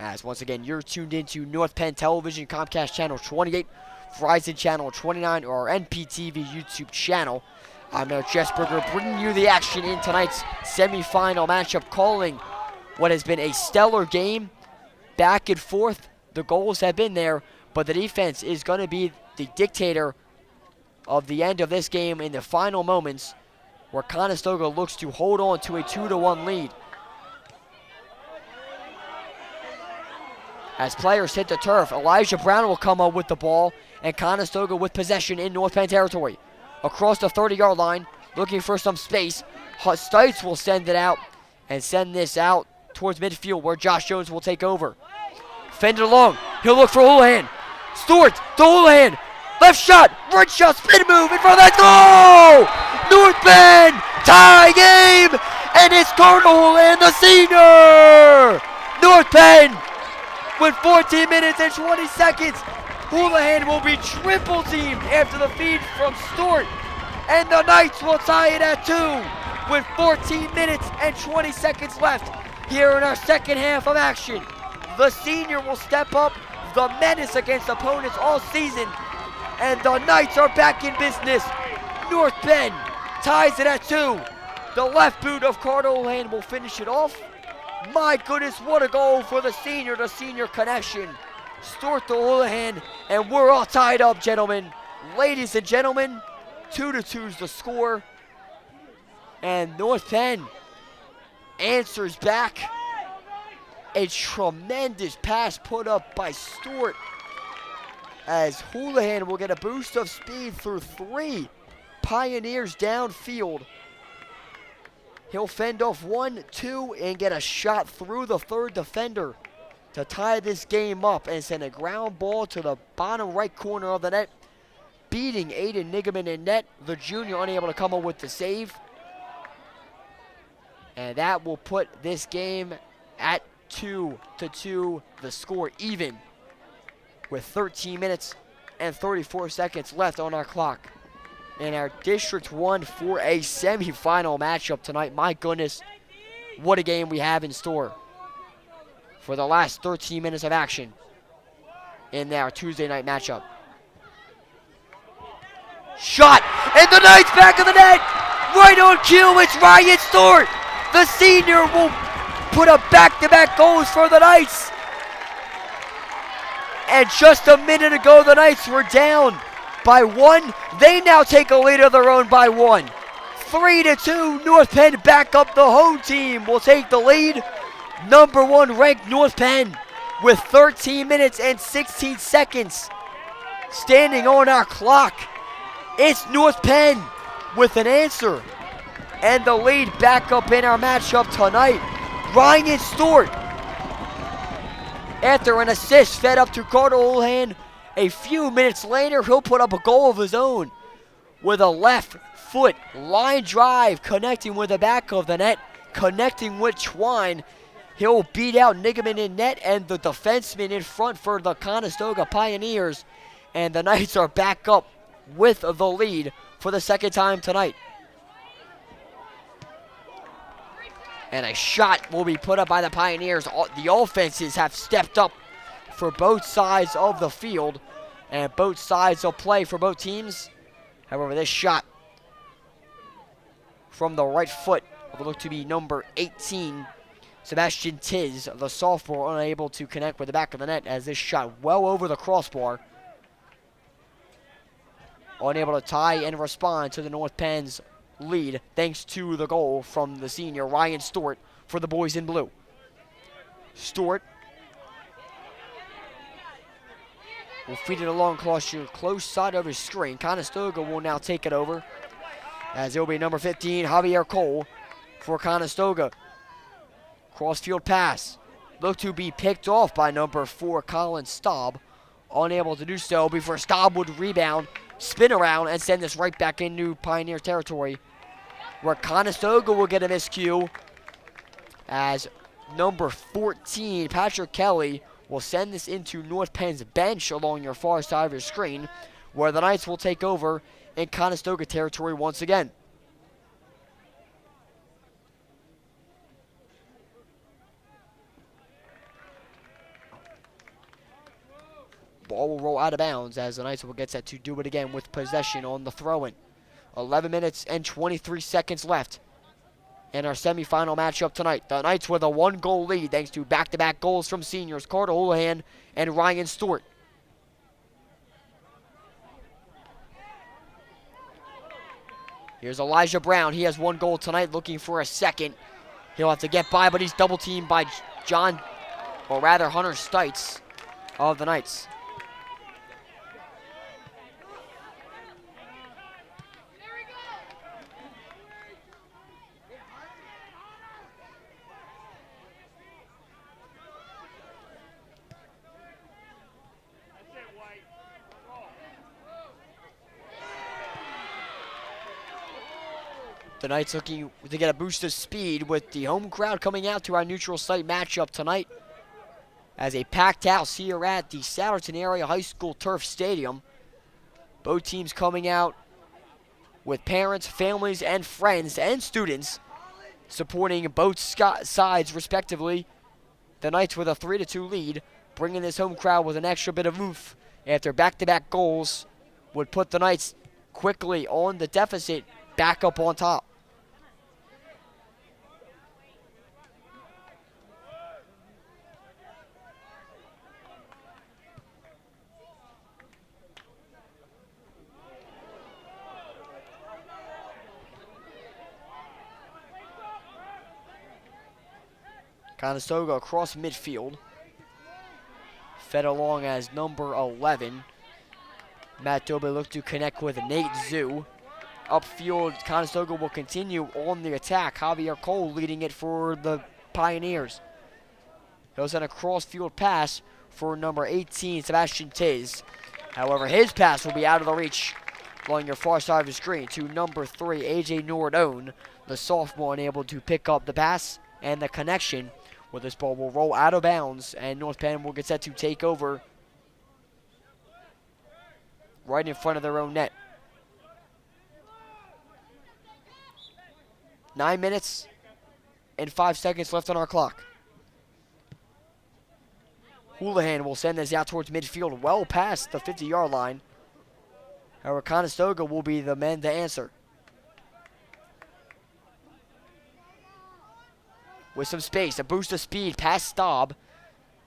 As once again, you're tuned into North Penn Television, Comcast Channel 28, Verizon Channel 29, or our NPTV YouTube channel. I'm Eric Jessberger, bringing you the action in tonight's semifinal matchup, calling what has been a stellar game. Back and forth, the goals have been there, but the defense is going to be the dictator of the end of this game in the final moments, where Conestoga looks to hold on to a 2-1 lead. As players hit the turf, Elijah Brown will come up with the ball, and Conestoga with possession in North Penn territory. Across the 30-yard line, looking for some space. Stites will send it out, and send this out towards midfield, where Josh Jones will take over. Fended along, he'll look for Houlihan. Stewart to Houlihan. Left shot, right shot, spin move in front of that goal! North Penn tie game, and it's Carter Houlihan, the senior! North Penn with 14 minutes and 20 seconds. Houlihan will be triple teamed after the feed from Stewart, and the Knights will tie it at 2 with 14 minutes and 20 seconds left here in our second half of action. The senior will step up, the menace against opponents all season, and the Knights are back in business. North Penn ties it at 2. The left boot of Carter Houlihan will finish it off. My goodness, what a goal for the senior connection. Stewart to Houlihan, and we're all tied up, gentlemen. Ladies and gentlemen, 2-2 is the score. And North Penn answers back. A tremendous pass put up by Stewart, as Houlihan will get a boost of speed through 3 Pioneers downfield. He'll fend off 1, 2, and get a shot through the 3rd defender to tie this game up and send a ground ball to the bottom right corner of the net, beating Aiden Nigaman in net. The junior unable to come up with the save. And that will put this game at 2-2, the score even, with 13 minutes and 34 seconds left on our clock in our District 1 for a semifinal matchup tonight. My goodness, what a game we have in store for the last 13 minutes of action in our Tuesday night matchup. Shot, and the Knights back of the net, right on cue. It's Ryan Stewart. The senior will put up back-to-back goals for the Knights. And just a minute ago, the Knights were down by 1. They now take a lead of their own by 1. 3-2, North Penn back up. The home team will take the lead. Number 1 ranked North Penn with 13 minutes and 16 seconds standing on our clock. It's North Penn with an answer and the lead back up in our matchup tonight. Ryan Stewart, after an assist fed up to Carter Houlihan, a few minutes later he'll put up a goal of his own with a left foot line drive, connecting with the back of the net, connecting with Twine. He'll beat out Nigaman in net and the defenseman in front for the Conestoga Pioneers, and the Knights are back up with the lead for the second time tonight. And a shot will be put up by the Pioneers. The offenses have stepped up for both sides of the field and both sides of play for both teams. However, this shot from the right foot will look to be number 18, Sebastian Tiz, the sophomore, unable to connect with the back of the net as this shot well over the crossbar. Unable to tie and respond to the North Penn's lead thanks to the goal from the senior Ryan Stewart for the boys in blue. Stewart will feed it along across your close side of his screen. Conestoga will now take it over as it will be number 15, Javier Cole for Conestoga. Crossfield pass. Look to be picked off by number 4, Colin Staub. Unable to do so before Staub would rebound, spin around, and send this right back into Pioneer territory, where Conestoga will get a miscue as number 14, Patrick Kelly, will send this into North Penn's bench along your far side of your screen, where the Knights will take over in Conestoga territory once again. Ball will roll out of bounds as the Knights will get set to do it again with possession on the throw-in. 11 minutes and 23 seconds left in our semifinal matchup tonight. The Knights with a 1-goal lead thanks to back-to-back goals from seniors Carter Houlihan and Ryan Stewart. Here's Elijah Brown. He has 1 goal tonight, looking for a second. He'll have to get by, but he's double-teamed by Hunter Stites of the Knights. The Knights looking to get a boost of speed with the home crowd coming out to our neutral site matchup tonight as a packed house here at the Souderton Area High School Turf Stadium. Both teams coming out with parents, families, and friends and students supporting both sides respectively. The Knights with a 3-2 lead, bringing this home crowd with an extra bit of oomph after back-to-back goals would put the Knights quickly on the deficit, back up on top. Conestoga across midfield. Fed along as number 11. Matt Dobie looked to connect with Nate Zoo. Upfield, Conestoga will continue on the attack. Javier Cole leading it for the Pioneers. He'll send a cross-field pass for number 18, Sebastian Tiz. However, his pass will be out of the reach along your far side of the screen to number 3, AJ Nordone. The sophomore unable to pick up the pass and the connection, where this ball will roll out of bounds and North Penn will get set to take over right in front of their own net. 9 minutes and 5 seconds left on our clock. Houlihan will send this out towards midfield, well past the 50-yard line. However, Conestoga will be the men to answer. With some space, a boost of speed past Staub.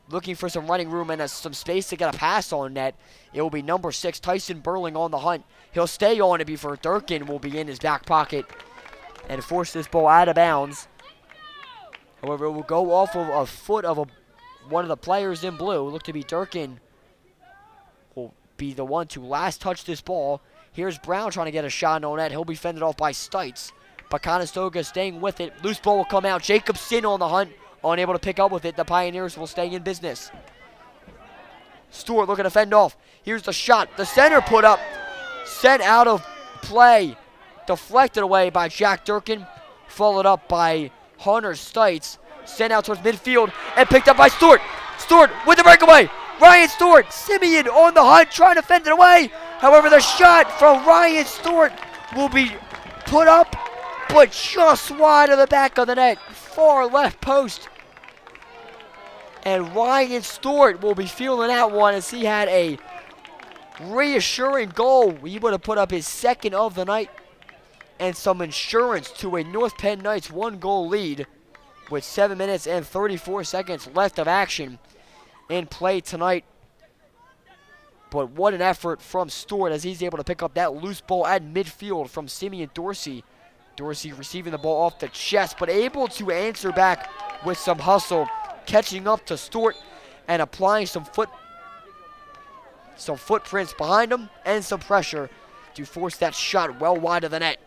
Looking for some running room and some space to get a pass on net. It will be number 6, Tyson Burling on the hunt. He'll stay on it before Durkin will be in his back pocket and force this ball out of bounds. However, it will go off of a foot of one of the players in blue. Look to be Durkin will be the one to last touch this ball. Here's Brown trying to get a shot on net. He'll be fended off by Stites. But Conestoga staying with it. Loose ball will come out. Jacobson on the hunt. Unable to pick up with it. The Pioneers will stay in business. Stewart looking to fend off. Here's the shot. The center put up. Sent out of play. Deflected away by Jack Durkin. Followed up by Hunter Stites. Sent out towards midfield and picked up by Stewart. Stewart with the breakaway. Ryan Stewart. Simeon on the hunt trying to fend it away. However, the shot from Ryan Stewart will be put up, but just wide of the back of the net. Far left post. And Ryan Stewart will be feeling that one as he had a reassuring goal. He would have put up his second of the night and some insurance to a North Penn Knights 1-goal lead with 7 minutes and 34 seconds left of action in play tonight. But what an effort from Stewart as he's able to pick up that loose ball at midfield from Simeon Dorsey. Dorsey receiving the ball off the chest, but able to answer back with some hustle, catching up to Stewart and applying some footprints behind him and some pressure to force that shot well wide of the net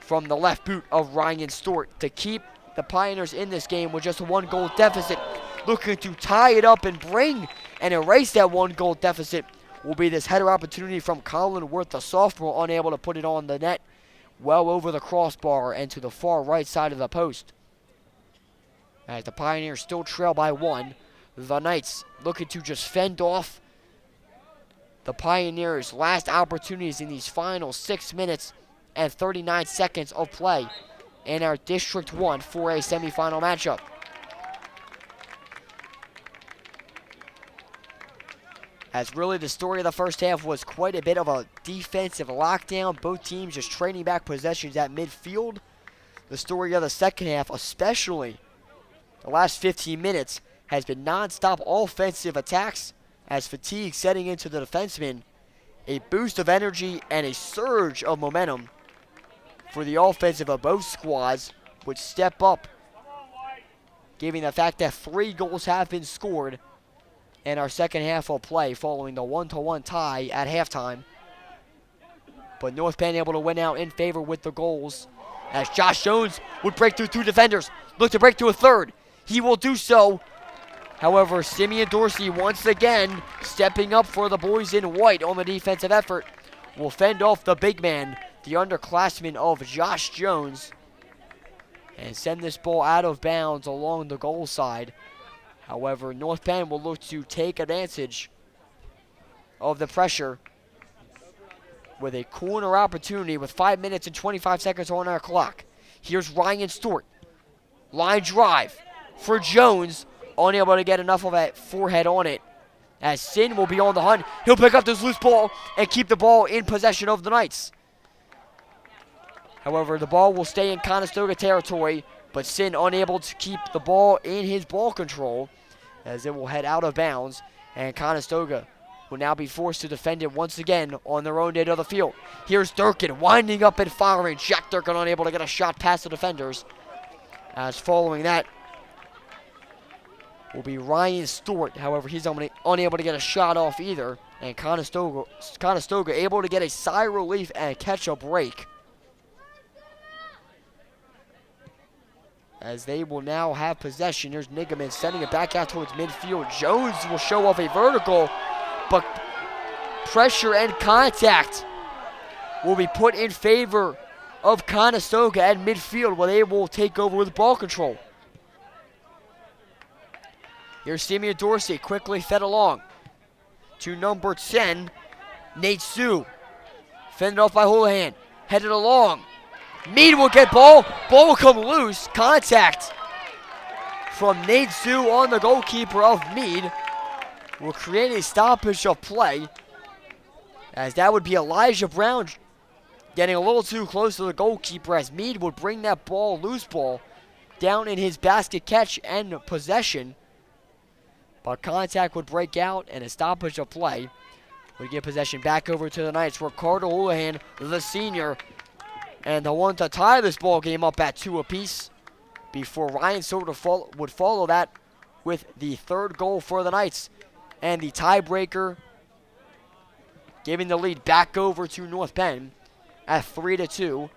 from the left boot of Ryan Stewart to keep the Pioneers in this game with just a 1-goal deficit. Looking to tie it up and bring and erase that 1-goal deficit will be this header opportunity from Colin Worth, the sophomore, unable to put it on the net, well over the crossbar and to the far right side of the post. As the Pioneers still trail by 1, the Knights looking to just fend off the Pioneers' last opportunities in these final 6 minutes and 39 seconds of play in our District 1 4A semifinal matchup. As really the story of the first half was quite a bit of a defensive lockdown. Both teams just trading back possessions at midfield. The story of the second half, especially the last 15 minutes, has been non-stop offensive attacks as fatigue setting into the defensemen. A boost of energy and a surge of momentum for the offensive of both squads, which step up, given the fact that 3 goals have been scored in our second half of play following the 1-1 tie at halftime. But North Penn able to win out in favor with the goals as Josh Jones would break through 2 defenders, look to break through a third. He will do so. However, Simeon Dorsey once again stepping up for the boys in white on the defensive effort will fend off the big man, the underclassman of Josh Jones, and send this ball out of bounds along the goal side. However, North Penn will look to take advantage of the pressure with a corner opportunity with 5 minutes and 25 seconds on our clock. Here's Ryan Stewart. Line drive for Jones. Unable to get enough of that forehead on it as Sin will be on the hunt. He'll pick up this loose ball and keep the ball in possession of the Knights. However, the ball will stay in Conestoga territory, but Sin unable to keep the ball in his ball control as it will head out of bounds, and Conestoga will now be forced to defend it once again on their own end of the field. Here's Durkin winding up and firing. Jack Durkin unable to get a shot past the defenders. As following that will be Ryan Stewart. However, he's unable to get a shot off either, and Conestoga able to get a sigh of relief and catch a break, as they will now have possession. Here's Nigaman sending it back out towards midfield. Jones will show off a vertical, but pressure and contact will be put in favor of Conestoga at midfield, where they will take over with ball control. Here's Simeon Dorsey quickly fed along to number 10, Nate Sue. Fended off by Houlihan. Headed along. Meade will get ball. Ball will come loose. Contact from Nate Sue on the goalkeeper of Meade will create a stoppage of play, as that would be Elijah Brown getting a little too close to the goalkeeper, as Meade would bring that ball, loose ball, down in his basket catch and possession. But contact would break out and a stoppage of play would get possession back over to the Knights. Ricardo Houlihan, the senior, and the one to tie this ball game up at 2 apiece before Ryan Soder would follow that with the 3rd goal for the Knights. And the tiebreaker, giving the lead back over to North Penn at 3-2,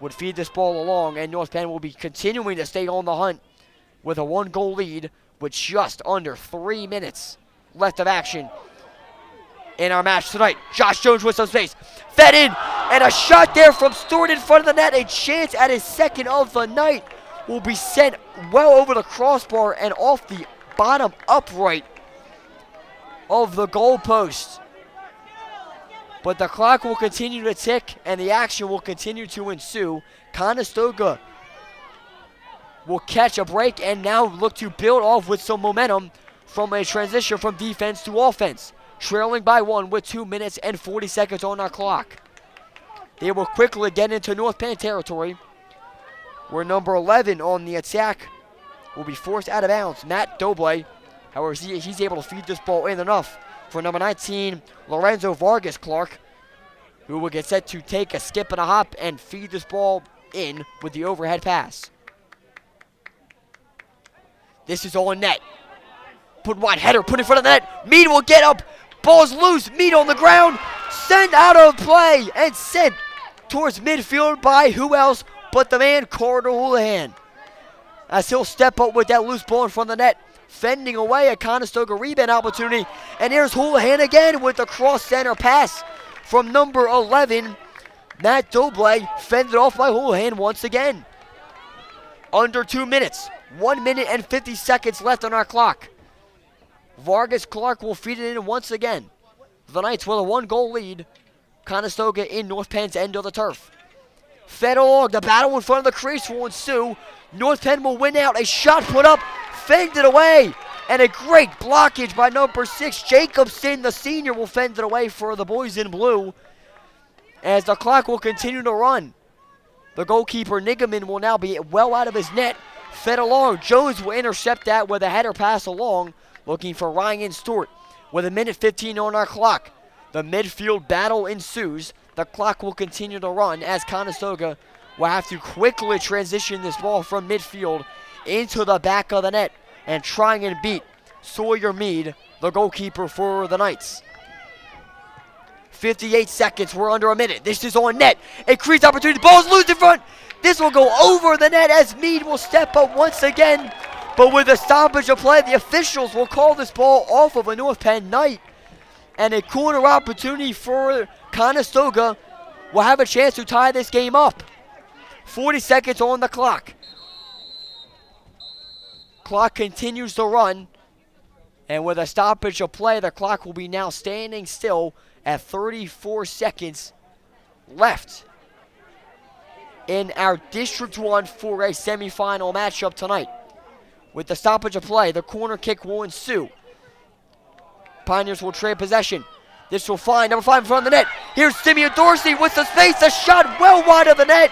would feed this ball along, and North Penn will be continuing to stay on the hunt with a 1-goal lead with just under 3 minutes left of action in our match tonight. Josh Jones with some space. Fed in, and a shot there from Stewart in front of the net. A chance at his 2nd of the night will be sent well over the crossbar and off the bottom upright of the goalpost. But the clock will continue to tick, and the action will continue to ensue. Conestoga will catch a break and now look to build off with some momentum from a transition from defense to offense. trailing by 1 with 2 minutes and 40 seconds on our clock. They will quickly get into North Penn territory, where number 11 on the attack will be forced out of bounds. Matt Doble, however, he's able to feed this ball in enough for number 19, Lorenzo Vargas Clark, who will get set to take a skip and a hop and feed this ball in with the overhead pass. This is all net. Put wide header, put in front of the net. Mead will get up. Ball's loose. Mead on the ground. Sent out of play and sent towards midfield by who else but the man Carter Houlihan. As he'll step up with that loose ball in front of the net, fending away a Conestoga rebound opportunity. And here's Houlihan again with the cross center pass from number 11. Matt Doble fended off by Houlihan once again. Under 2 minutes. 1 minute and 50 seconds left on our clock. Vargas Clark will feed it in once again. The Knights with a 1-goal lead. Conestoga in North Penn's end of the turf. Fed along, the battle in front of the crease will ensue. North Penn will win out. A shot put up, fended away. And a great blockage by number 6, Jacobson, the senior, will fend it away for the boys in blue. As the clock will continue to run. The goalkeeper, Nigaman, will now be well out of his net. Fed along, Jones will intercept that with a header pass along. Looking for Ryan Stewart with 1:15 on our clock. The midfield battle ensues. The clock will continue to run as Conestoga will have to quickly transition this ball from midfield into the back of the net and try and beat Sawyer Mead, the goalkeeper for the Knights. 58 seconds, we're under a minute. This is on net. A crease opportunity, ball's loose in front. This will go over the net as Mead will step up once again. But with a stoppage of play, the officials will call this ball off of a North Penn Knight. And a corner opportunity for Conestoga will have a chance to tie this game up. 40 seconds on the clock. Clock continues to run. And with a stoppage of play, the clock will be now standing still at 34 seconds left in our District 1 for a semifinal matchup tonight. With the stoppage of play, the corner kick will ensue. Pioneers will trade possession. This will find number 5 in front of the net. Here's Simeon Dorsey with the space. A shot well wide of the net.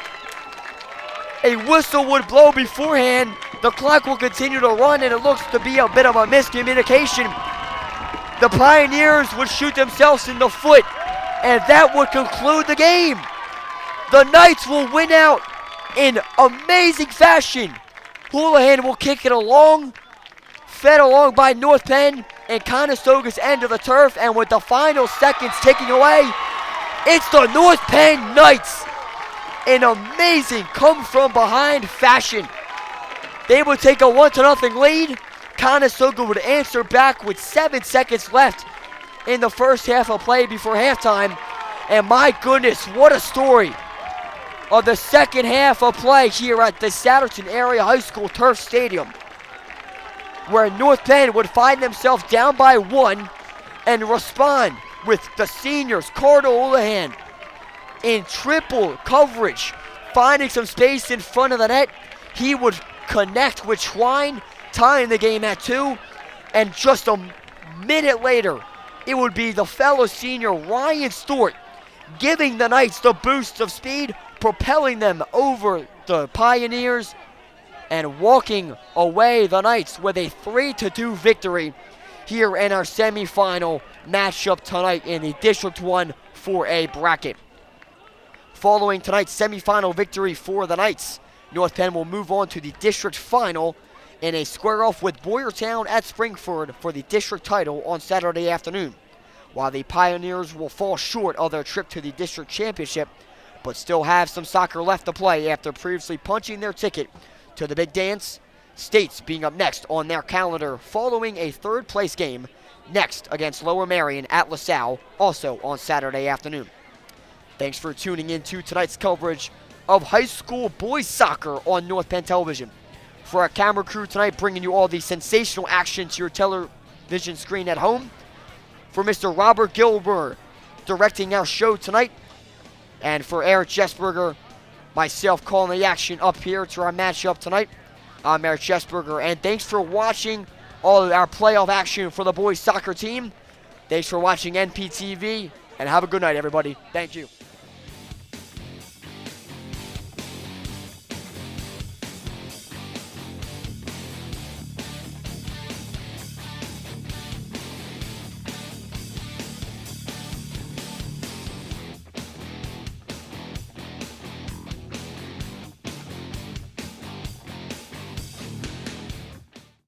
A whistle would blow beforehand. The clock will continue to run, and it looks to be a bit of a miscommunication. The Pioneers would shoot themselves in the foot, and that would conclude the game. The Knights will win out in amazing fashion. Houlihan will kick it along, fed along by North Penn and Conestoga's end of the turf, and with the final seconds ticking away, it's the North Penn Knights in amazing come-from-behind fashion. They would take a 1-0 lead. Conestoga would answer back with 7 seconds left in the first half of play before halftime, and my goodness, what a story of the second half of play here at the Souderton Area High School Turf Stadium, where North Penn would find themselves down by 1 and respond with the seniors, Carter Houlihan, in triple coverage, finding some space in front of the net. He would connect with Twine, tying the game at 2, and just a minute later, it would be the fellow senior Ryan Stewart giving the Knights the boost of speed, propelling them over the Pioneers, and walking away the Knights with a 3-2 victory here in our semifinal matchup tonight in the District 1 4A bracket. Following tonight's semifinal victory for the Knights, North Penn will move on to the district final in a square-off with Boyertown at Springford for the district title on Saturday afternoon, while the Pioneers will fall short of their trip to the district championship, but still have some soccer left to play after previously punching their ticket to the big dance. States being up next on their calendar following a third-place game next against Lower Marion at LaSalle, also on Saturday afternoon. Thanks for tuning in to tonight's coverage of high school boys soccer on North Penn Television. For our camera crew tonight, bringing you all the sensational action to your television screen at home. For Mr. Robert Gilbert directing our show tonight. And for Eric Jesberger, myself calling the action up here to our matchup tonight. I'm Eric Jesberger, and thanks for watching all of our playoff action for the boys soccer team. Thanks for watching NPTV, and have a good night, everybody. Thank you.